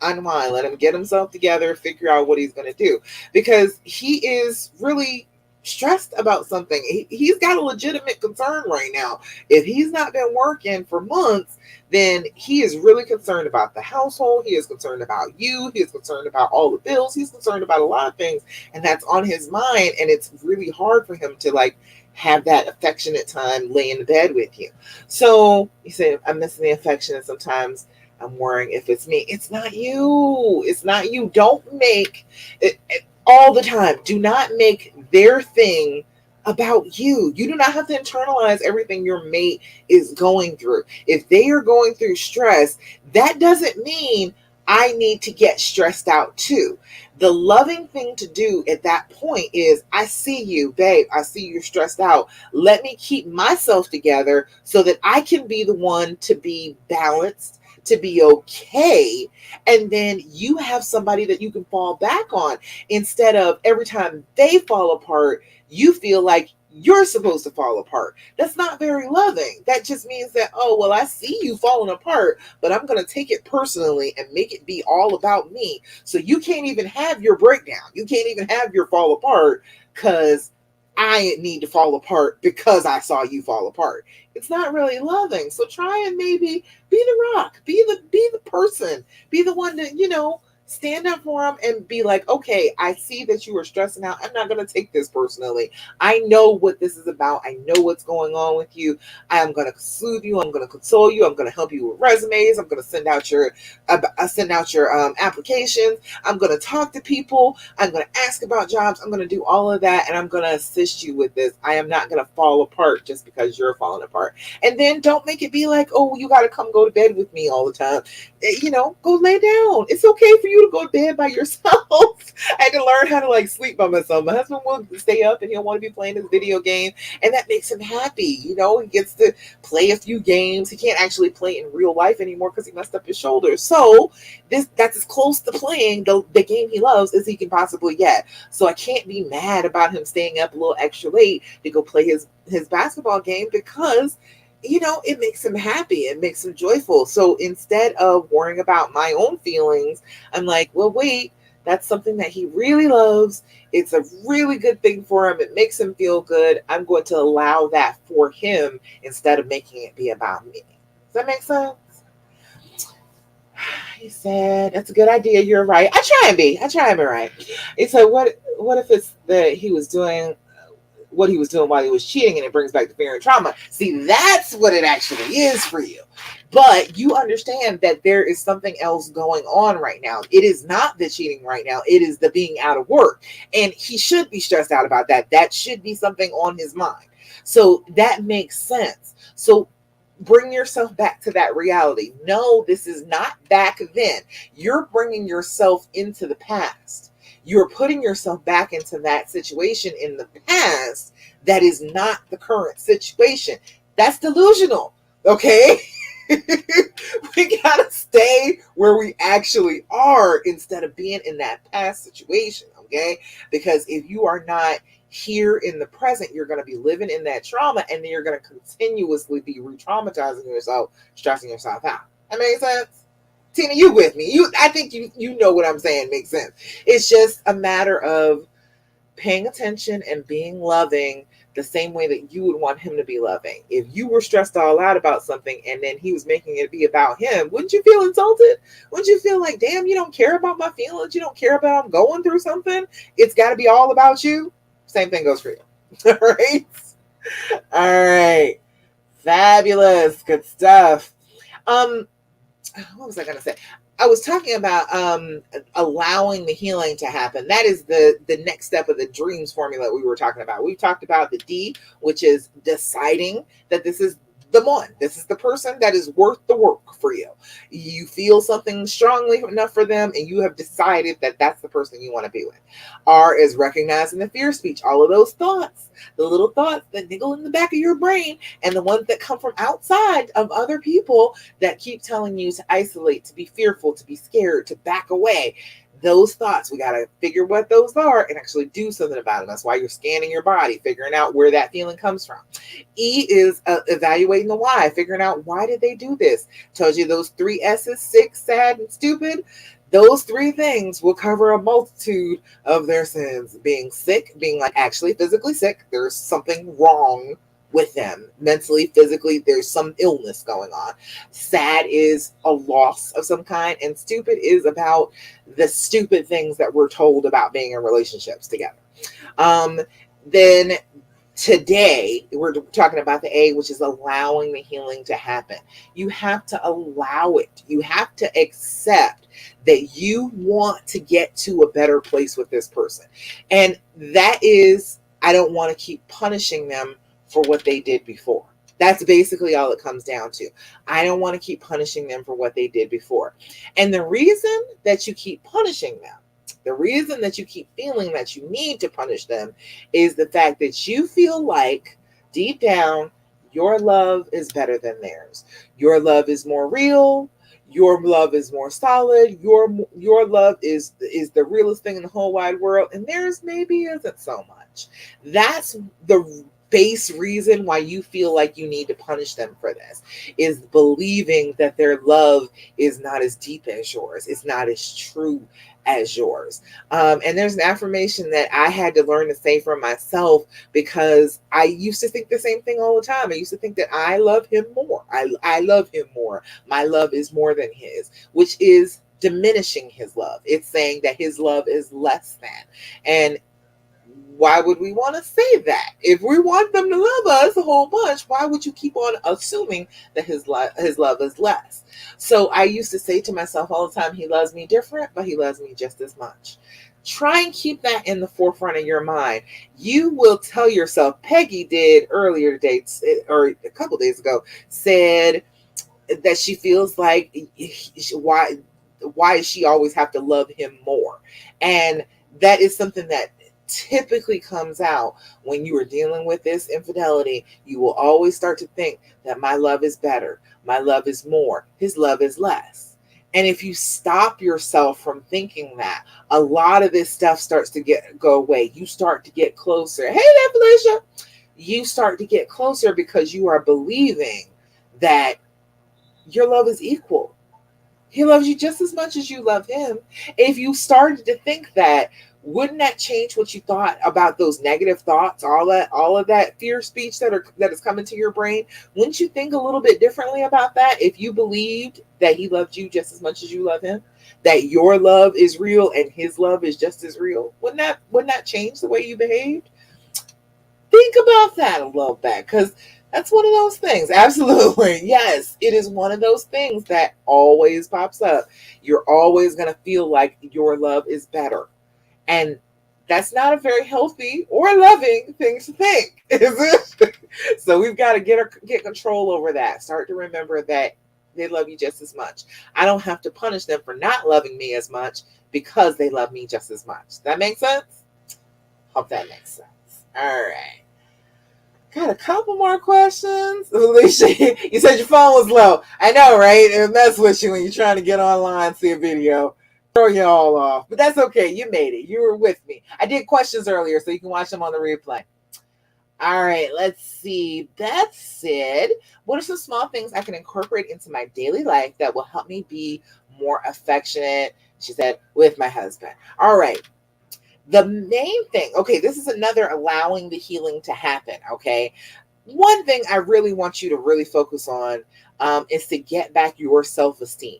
unwind, let him get himself together, figure out what he's going to do. Because he is really stressed about something. He's got a legitimate concern right now. If he's not been working for months, then he is really concerned about the household. He is concerned about you. He is concerned about all the bills. He's concerned about a lot of things, and that's on his mind. And it's really hard for him to like have that affectionate time lay in the bed with you. So he said, I'm missing the affection, and sometimes I'm worrying if it's me. It's not you. It's not you. Don't make it all the time. Do not make their thing about you. You do not have to internalize everything your mate is going through. If they are going through stress, that doesn't mean I need to get stressed out too. The loving thing to do at that point is, I see you, babe. I see you're stressed out. Let me keep myself together so that I can be the one to be balanced, to be okay. And then you have somebody that you can fall back on instead of every time they fall apart, you feel like you're supposed to fall apart. That's not very loving. That just means that, oh, well, I see you falling apart, but I'm going to take it personally and make it be all about me. So you can't even have your breakdown. You can't even have your fall apart because I need to fall apart because I saw you fall apart. It's not really loving. So try and maybe be the rock, be the person, be the one that, stand up for them and be like, okay, I see that you are stressing out. I'm not going to take this personally. I know what this is about. I know what's going on with you. I am going to soothe you. I'm going to console you. I'm going to help you with resumes. I'm going to send out your applications. I'm going to talk to people. I'm going to ask about jobs. I'm going to do all of that, and I'm going to assist you with this. I am not going to fall apart just because you're falling apart. And then don't make it be like, oh, you got to come go to bed with me all the time. Go lay down. It's okay for you to go to bed by yourself. I had to learn how to like sleep by myself. My husband will stay up and he'll want to be playing his video game, and that makes him happy. He gets to play a few games. He can't actually play in real life anymore because he messed up his shoulder. So that's as close to playing the game he loves as he can possibly get. So I can't be mad about him staying up a little extra late to go play his basketball game because it makes him happy. It makes him joyful. So instead of worrying about my own feelings, I'm like, well, wait, That's something that he really loves. It's a really good thing for him. It makes him feel good. I'm going to allow that for him instead of making it be about me. Does that make sense? He said, "That's a good idea. You're right. I try and be. I try and be right." He said, What if it's that he was doing what he was doing while he was cheating, and it brings back the fear and trauma? See, that's what it actually is for you. But you understand that there is something else going on right now. It is not the cheating right now. It is the being out of work, and he should be stressed out about that. That should be something on his mind. So that makes sense. So bring yourself back to that reality. No, this is not back then. You're bringing yourself into the past. You're putting yourself back into that situation in the past that is not the current situation. That's delusional. Okay? We gotta stay where we actually are instead of being in that past situation. Okay? Because if you are not here in the present, you're going to be living in that trauma, and then you're going to continuously be re-traumatizing yourself, stressing yourself out. That makes sense? Tina, you with me? I think you know what I'm saying makes sense. It's just a matter of paying attention and being loving the same way that you would want him to be loving. If you were stressed all out about something and then he was making it be about him, wouldn't you feel insulted? Wouldn't you feel like, damn, you don't care about my feelings? You don't care about I'm going through something? It's got to be all about you? Same thing goes for you. All right. All right. Fabulous. Good stuff. What was I going to say? I was talking about allowing the healing to happen. That is the next step of the dreams formula we were talking about. We talked about the D, which is deciding that this is the one. This is the person that is worth the work for you. You feel something strongly enough for them, and you have decided that that's the person you want to be with. R is recognizing the fear speech. All of those thoughts, the little thoughts that niggle in the back of your brain, and the ones that come from outside of other people that keep telling you to isolate, to be fearful, to be scared, to back away. Those thoughts, we got to figure what those are and actually do something about them. That's why you're scanning your body, figuring out where that feeling comes from. E is evaluating the why, figuring out why did they do this. Tells you those 3 S's, sick, sad, and stupid. Those 3 things will cover a multitude of their sins. Being sick, being like actually physically sick, there's something wrong with them mentally, physically, there's some illness going on. Sad is a loss of some kind, and stupid is about the stupid things that we're told about being in relationships together. Then today we're talking about the A, which is allowing the healing to happen. You have to allow it. You have to accept that you want to get to a better place with this person. And that is, I don't want to keep punishing them for what they did before. That's basically all it comes down to. I don't want to keep punishing them for what they did before. And the reason that you keep punishing them, the reason that you keep feeling that you need to punish them, is the fact that you feel like deep down your love is better than theirs. Your love is more real. Your love is more solid. Your love is the realest thing in the whole wide world, and theirs maybe isn't so much. That's the base reason why you feel like you need to punish them for this, is believing that their love is not as deep as yours. It's not as true as yours. And there's an affirmation that I had to learn to say for myself, because I used to think the same thing all the time. I used to think that I love him more. I love him more. My love is more than his, which is diminishing his love. It's saying that his love is less than. And why would we want to say that? If we want them to love us a whole bunch, why would you keep on assuming that his love is less? So I used to say to myself all the time, he loves me different, but he loves me just as much. Try and keep that in the forefront of your mind. You will tell yourself, Peggy did earlier today, or a couple days ago, said that she feels like, why does she always have to love him more? And that is something that typically comes out when you are dealing with this infidelity. You will always start to think that my love is better, my love is more, his love is less. And if you stop yourself from thinking that, a lot of this stuff starts to go away. You start to get closer. Hey there, Felicia. You start to get closer because you are believing that your love is equal. He loves you just as much as you love him. If you started to think that, wouldn't that change what you thought about those negative thoughts, all of that fear speech that is coming to your brain? Wouldn't you think a little bit differently about that if you believed that he loved you just as much as you love him? That your love is real and his love is just as real? Wouldn't that change the way you behaved? Think about that a little bit, because that's one of those things. Absolutely. Yes, it is one of those things that always pops up. You're always going to feel like your love is better. And that's not a very healthy or loving thing to think, is it? So we've got to get control over that. Start to remember that they love you just as much. I don't have to punish them for not loving me as much because they love me just as much. That makes sense? Hope that makes sense. All right. Got a couple more questions. Alicia, you said your phone was low. I know, right? It messes with you when you're trying to get online, see a video. Throw you all off. But that's okay. You made it. You were with me. I did questions earlier, so you can watch them on the replay. All right, let's see. That said, what are some small things I can incorporate into my daily life that will help me be more affectionate? She said, with my husband. All right. The main thing, okay, this is another allowing the healing to happen, okay? One thing I really want you to really focus on is to get back your self-esteem.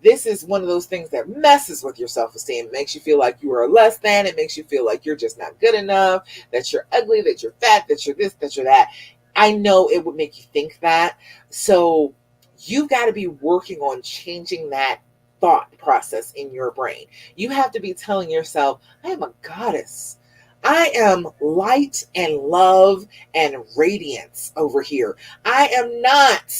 This is one of those things that messes with your self-esteem. It makes you feel like you are less than. It makes you feel like you're just not good enough, that you're ugly, that you're fat, that you're this, that you're that. I know it would make you think that. So you've got to be working on changing that thought process in your brain. You have to be telling yourself, I am a goddess. I am light and love and radiance over here. I am not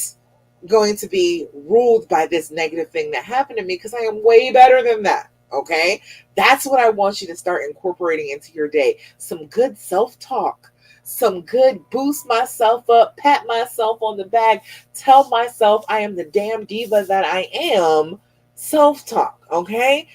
going to be ruled by this negative thing that happened to me because I am way better than that. Okay? That's what I want you to start incorporating into your day. Some good self-talk, some good boost myself up, pat myself on the back, tell myself I am the damn diva that I am. Self-talk, okay?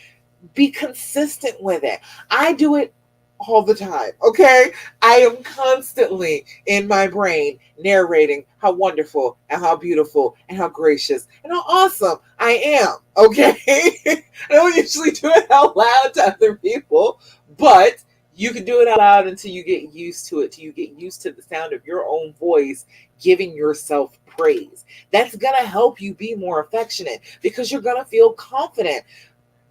Be consistent with it. I do it all the time, okay? I am constantly in my brain narrating how wonderful and how beautiful and how gracious and how awesome I am, okay? I don't usually do it out loud to other people, but you can do it out loud until you get used to it, till you get used to the sound of your own voice giving yourself praise. That's going to help you be more affectionate because you're going to feel confident.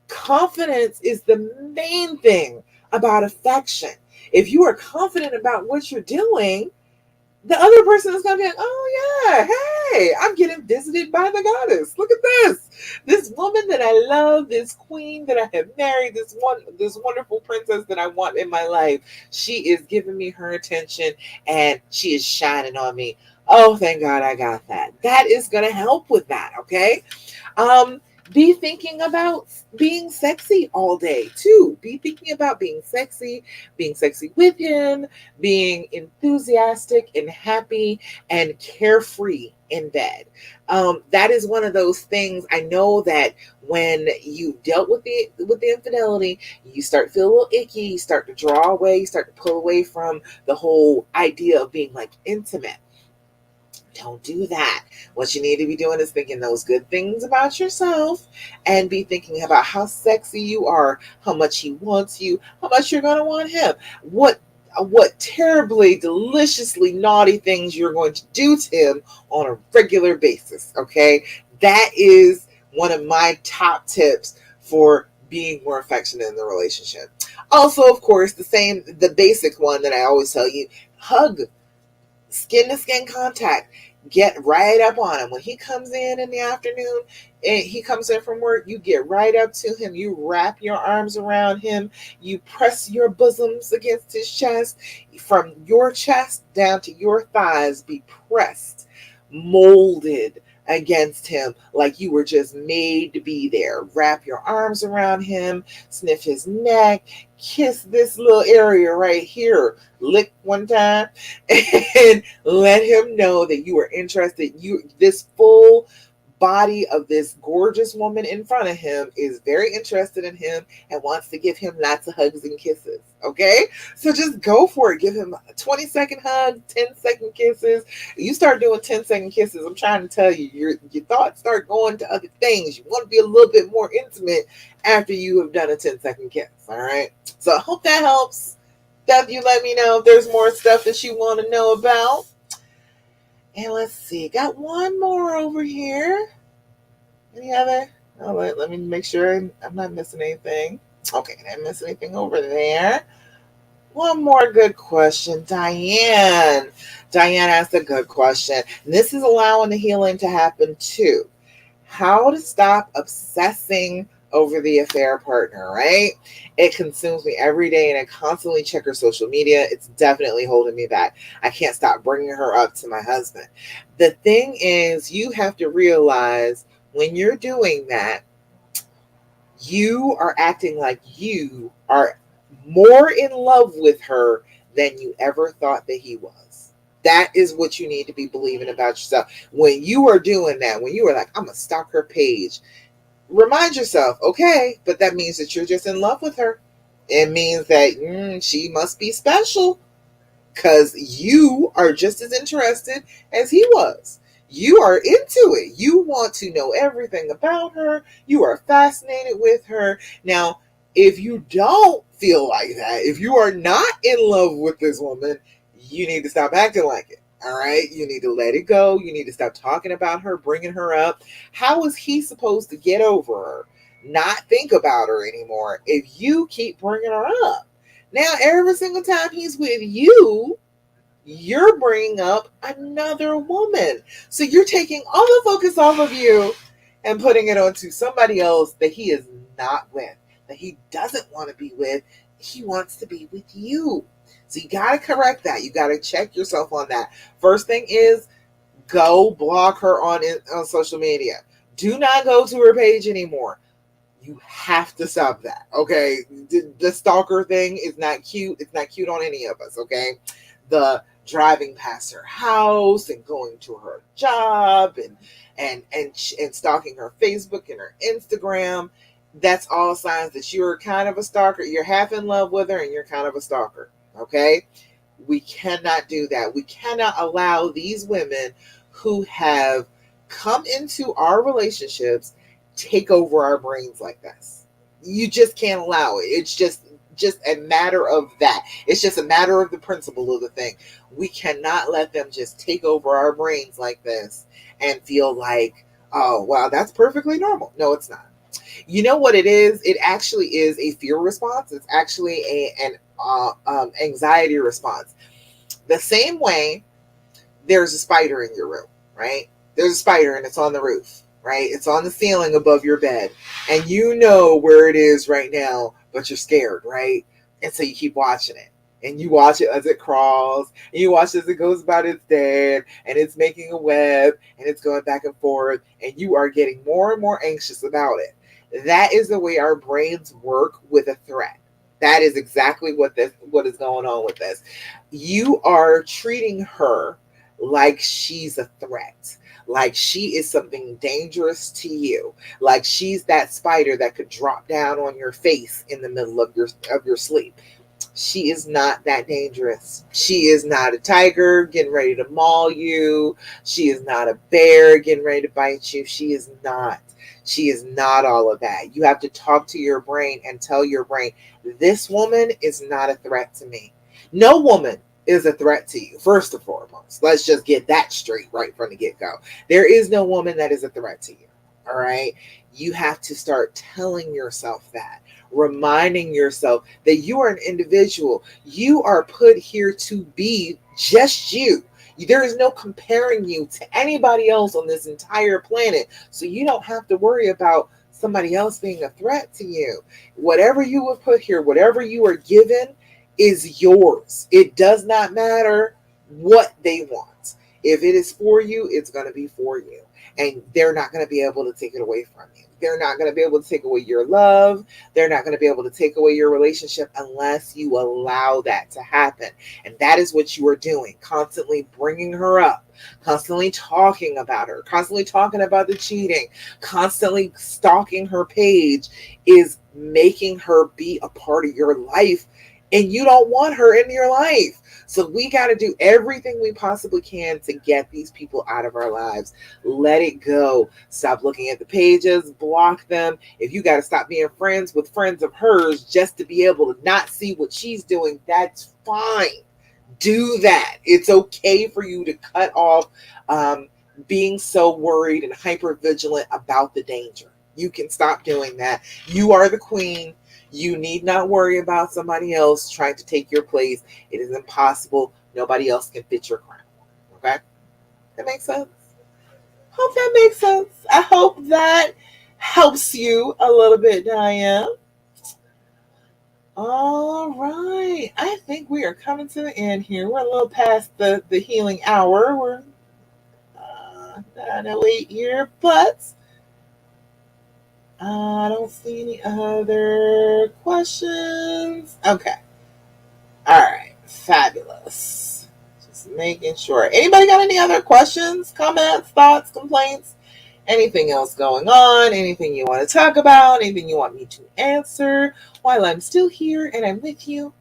Confidence is the main thing about affection. If you are confident about what you're doing, the other person is going to be like, oh yeah, hey, I'm getting visited by the goddess. Look at this woman that I love, this queen that I have married, this wonderful princess that I want in my life. She is giving me her attention and she is shining on me. Oh, thank God I got that. That is going to help with that, okay? Be thinking about being sexy all day too. Be thinking about being sexy with him, being enthusiastic and happy and carefree in bed. That is one of those things. I know that when you dealt with the infidelity, you start to feel a little icky, you start to draw away, you start to pull away from the whole idea of being like intimate. Don't do that. What you need to be doing is thinking those good things about yourself and be thinking about how sexy you are, how much he wants you, how much you're going to want him, what terribly, deliciously naughty things you're going to do to him on a regular basis, okay? That is one of my top tips for being more affectionate in the relationship. Also, of course, the basic one that I always tell you, hug. Skin to skin contact. Get right up on him. When he comes in the afternoon and he comes in from work, you get right up to him. You wrap your arms around him. You press your bosoms against his chest. From your chest down to your thighs, be pressed, molded against him like you were just made to be there. Wrap your arms around him, sniff his neck, kiss this little area right here, lick one time, and let him know that you are interested. This full body of this gorgeous woman in front of him is very interested in him and wants to give him lots of hugs and kisses. Okay? So just go for it. Give him a 20-second hug, 10-second kisses. You start doing 10-second kisses, I'm trying to tell you, your thoughts start going to other things. You want to be a little bit more intimate after you have done a 10-second kiss. All right? So I hope that helps. Steph, you let me know if there's more stuff that you want to know about. And let's see, got one more over here. Any other? Oh, let me make sure I'm not missing anything. Okay, didn't miss anything over there. One more good question. Diane. Diane asked a good question. And this is allowing the healing to happen too. How to stop obsessing over the affair partner, right? It consumes me every day and I constantly check her social media. It's definitely holding me back. I can't stop bringing her up to my husband. The thing is, you have to realize when you're doing that, you are acting like you are more in love with her than you ever thought that he was. That is what you need to be believing about yourself. When you are doing that, when you are like, I'm going to stalk her page, remind yourself, okay, but that means that you're just in love with her. It means that she must be special because you are just as interested as he was. You are into it. You want to know everything about her. You are fascinated with her. Now, if you don't feel like that, if you are not in love with this woman, you need to stop acting like it. All right. You need to let it go. You need to stop talking about her, bringing her up. How is he supposed to get over her? Not think about her anymore if you keep bringing her up. Now, every single time he's with you, you're bringing up another woman. So you're taking all the focus off of you and putting it onto somebody else that he is not with, that he doesn't want to be with. He wants to be with you. So you got to correct that. You got to check yourself on that. First thing is go block her on social media. Do not go to her page anymore. You have to stop that, okay? The stalker thing is not cute. It's not cute on any of us, okay? The driving past her house and going to her job and stalking her Facebook and her Instagram, that's all signs that you're kind of a stalker. You're half in love with her and you're kind of a stalker, okay? We cannot do that. We cannot allow these women who have come into our relationships take over our brains like this. You just can't allow it. It's just a matter of that. It's just a matter of the principle of the thing. We cannot let them just take over our brains like this and feel like, oh, wow, that's perfectly normal. No, it's not. You know what it is? It actually is a fear response. It's actually an anxiety response. The same way there's a spider in your room, right? There's a spider and it's on the roof, right? It's on the ceiling above your bed. And you know where it is right now, but you're scared, right? And so you keep watching it. And you watch it as it crawls. And you watch as it goes about its day. And it's making a web. And it's going back and forth. And you are getting more and more anxious about it. That is the way our brains work with a threat. That is exactly what is going on with this. You are treating her like she's a threat, like she is something dangerous to you, like she's that spider that could drop down on your face in the middle of your sleep. She is not that dangerous. She is not a tiger getting ready to maul you. She is not a bear getting ready to bite you. She is not. She is not all of that. You have to talk to your brain and tell your brain, this woman is not a threat to me. No woman is a threat to you, first and foremost. Let's just get that straight right from the get-go. There is no woman that is a threat to you, all right? You have to start telling yourself that, reminding yourself that you are an individual. You are put here to be just you. There is no comparing you to anybody else on this entire planet. So you don't have to worry about somebody else being a threat to you. Whatever you were put here, whatever you are given is yours. It does not matter what they want. If it is for you, it's going to be for you. and they're not going to be able to take it away from you. They're not going to be able to take away your love. They're not going to be able to take away your relationship unless you allow that to happen. And that is what you are doing, constantly bringing her up, constantly talking about her, constantly talking about the cheating, constantly stalking her page is making her be a part of your life. And you don't want her in your life. So we got to do everything we possibly can to get these people out of our lives. Let it go. Stop looking at the pages, block them. If you got to stop being friends with friends of hers just to be able to not see what she's doing, that's fine. Do that. It's okay for you to cut off being so worried and hyper vigilant about the danger. You can stop doing that. You are the queen. You need not worry about somebody else trying to take your place. It is impossible. Nobody else can fit your crown. Okay? That makes sense? Hope that makes sense. I hope that helps you a little bit, Diane. All right. I think we are coming to the end here. We're a little past the healing hour. We're 9:08 here, but I don't see any other questions. Okay. All right. Fabulous. Just making sure. Anybody got any other questions, comments, thoughts, complaints? Anything else going on? Anything you want to talk about? Anything you want me to answer while I'm still here and I'm with you?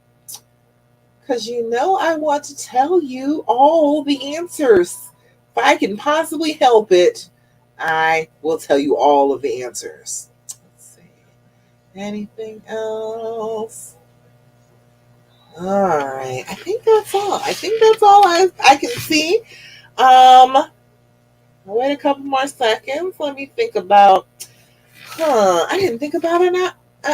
Because I want to tell you all the answers. If I can possibly help it, I will tell you all of the answers. Let's see. Anything else? All right. I think that's all. I can see. I'll wait a couple more seconds. Let me think about. I didn't think about an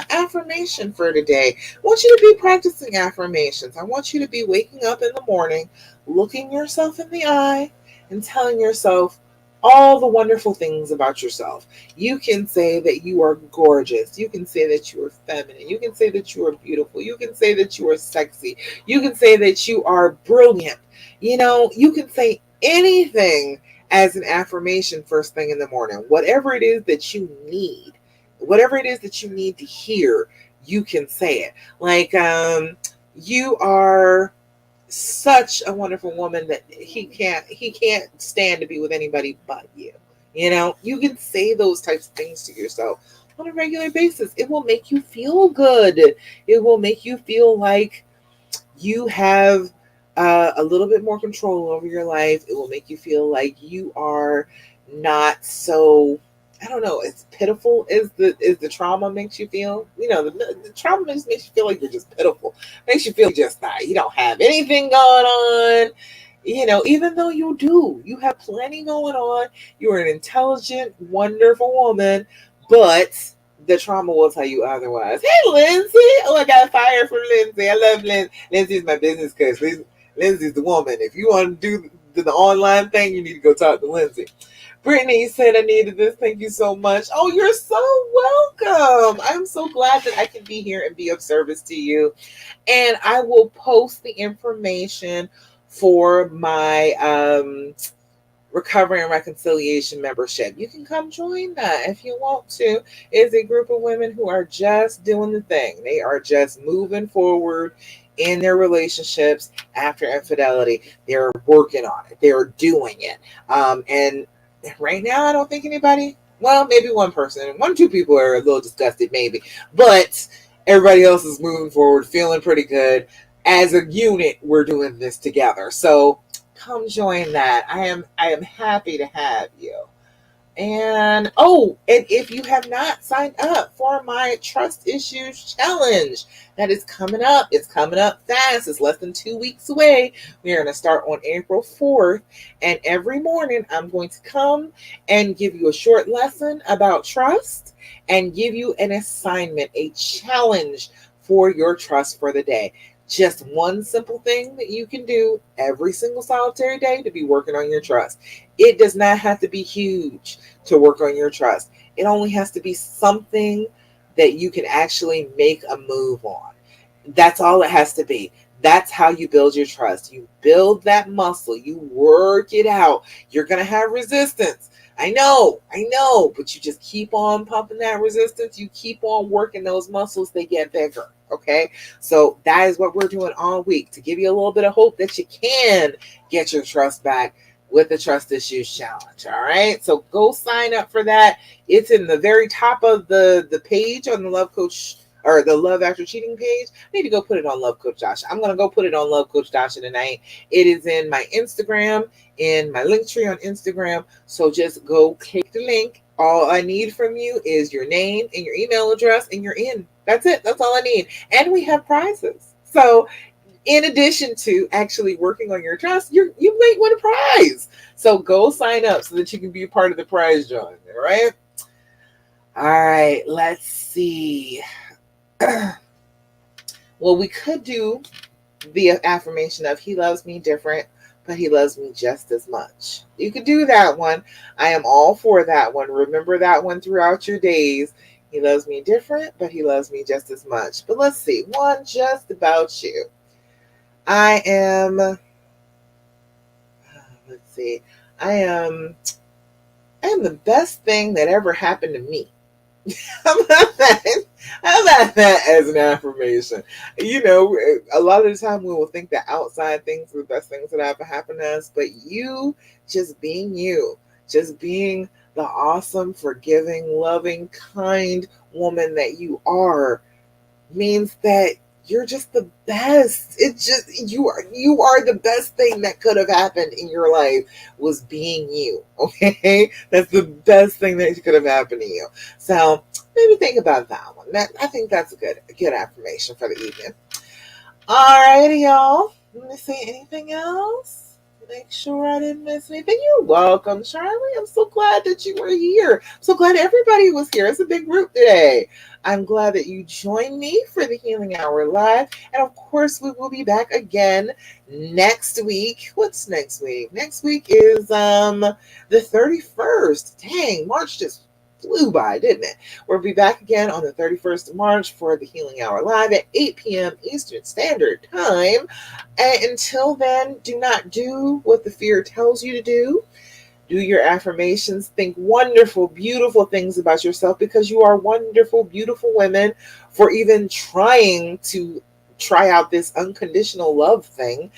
affirmation for today. I want you to be practicing affirmations. I want you to be waking up in the morning, looking yourself in the eye, and telling yourself all the wonderful things about yourself. You can say that you are gorgeous. You can say that you are feminine. You can say that you are beautiful. You can say that you are sexy. You can say that you are brilliant. You can say anything as an affirmation first thing in the morning. Whatever it is that you need, whatever it is that you need to hear, you can say it. Like, you are such a wonderful woman that he can't stand to be with anybody but you. You can say those types of things to yourself on a regular basis. It will make you feel good. It will make you feel like you have a little bit more control over your life. It will make you feel like you are not so, I don't know, as pitiful as the trauma makes you feel. The trauma makes you feel like you're just pitiful. Makes you feel just not, you don't have anything going on. Even though you do, you have plenty going on. You're an intelligent, wonderful woman, but the trauma will tell you otherwise. Hey, Lindsay. Oh, I got fired from Lindsay. I love Lindsay. Lindsay's my business coach. Lindsay's the woman. If you want to do the online thing, you need to go talk to Lindsay. Brittany said I needed this. Thank you so much. Oh, you're so welcome. I'm so glad that I can be here and be of service to you. And I will post the information for my Recovery and Reconciliation membership. You can come join that if you want to. It's a group of women who are just doing the thing. They are just moving forward in their relationships after infidelity. They're working on it. They're doing it. And right now, I don't think anybody, well, maybe one person, 2 people are a little disgusted, maybe. But everybody else is moving forward, feeling pretty good. As a unit, we're doing this together. So come join that. I am happy to have you. And if you have not signed up for my Trust Issues Challenge, that is coming up. It's coming up fast. It's less than 2 weeks away. We are going to start on April 4th. And every morning I'm going to come and give you a short lesson about trust and give you an assignment, a challenge for your trust for the day. Just one simple thing that you can do every single solitary day to be working on your trust. It does not have to be huge to work on your trust. It only has to be something that you can actually make a move on. That's all it has to be. That's how you build your trust. You build that muscle. You work it out. You're going to have resistance. I know, but you just keep on pumping that resistance. You keep on working those muscles, they get bigger. Okay. So that is what we're doing all week to give you a little bit of hope that you can get your trust back with the Trust Issues Challenge. All right. So go sign up for that. It's in the very top of the page on the Love Coach or the Love After Cheating page. I need to go put it on Love Coach Dasha. I'm going to go put it on Love Coach Dasha tonight. It is in my Instagram, in my link tree on Instagram. So just go click the link. All I need from you is your name and your email address, and you're in. That's it. That's all I need. And we have prizes. So in addition to actually working on your trust, you might win a prize. So go sign up so that you can be a part of the prize drawing. All right. All right. Let's see. Well, we could do the affirmation of he loves me different, but he loves me just as much. You could do that one. I am all for that one. Remember that one throughout your days. He loves me different, but he loves me just as much. But let's see. One just about you. I am, let's see. I am the best thing that ever happened to me. How about that? How about that as an affirmation? You know, a lot of the time we will think that outside things are the best things that ever happened to us, but you, just being the awesome, forgiving, loving, kind woman that you are, means that you're just the best. It's just you are the best thing that could have happened in your life was being you. Okay, that's the best thing that could have happened to you. So maybe think about that one. I think that's a good affirmation for the evening. Alrighty, y'all. Let me see anything else. Make sure I didn't miss anything. You're welcome, Charlie. I'm so glad that you were here. I'm so glad everybody was here. It's a big group today. I'm glad that you joined me for the Healing Hour Live. And of course, we will be back again next week. What's next week? Next week is the 31st. Dang, March just flew by, didn't it? We'll be back again on the 31st of March for the Healing Hour Live at 8 p.m. Eastern Standard Time. And until then, do not do what the fear tells you to do. Do your affirmations. Think wonderful, beautiful things about yourself because you are wonderful, beautiful women for even trying to try out this unconditional love thing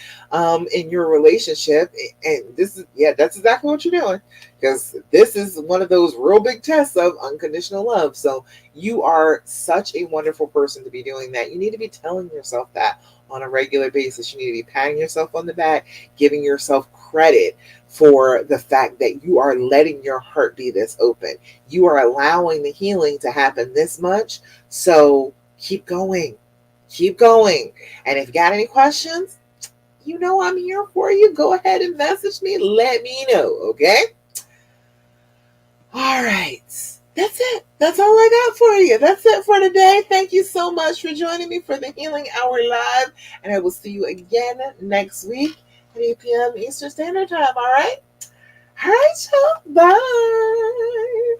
in your relationship. And that's exactly what you're doing because this is one of those real big tests of unconditional love. So you are such a wonderful person to be doing that. You need to be telling yourself that on a regular basis. You need to be patting yourself on the back, giving yourself credit for the fact that you are letting your heart be this open. You are allowing the healing to happen this much. So keep going. Keep going. And if you got any questions, you know I'm here for you. Go ahead and message me. Let me know, okay? All right. That's it. That's all I got for you. That's it for today. Thank you so much for joining me for the Healing Hour Live. And I will see you again next week at 8 p.m. Eastern Standard Time. All right? All right, y'all. Bye.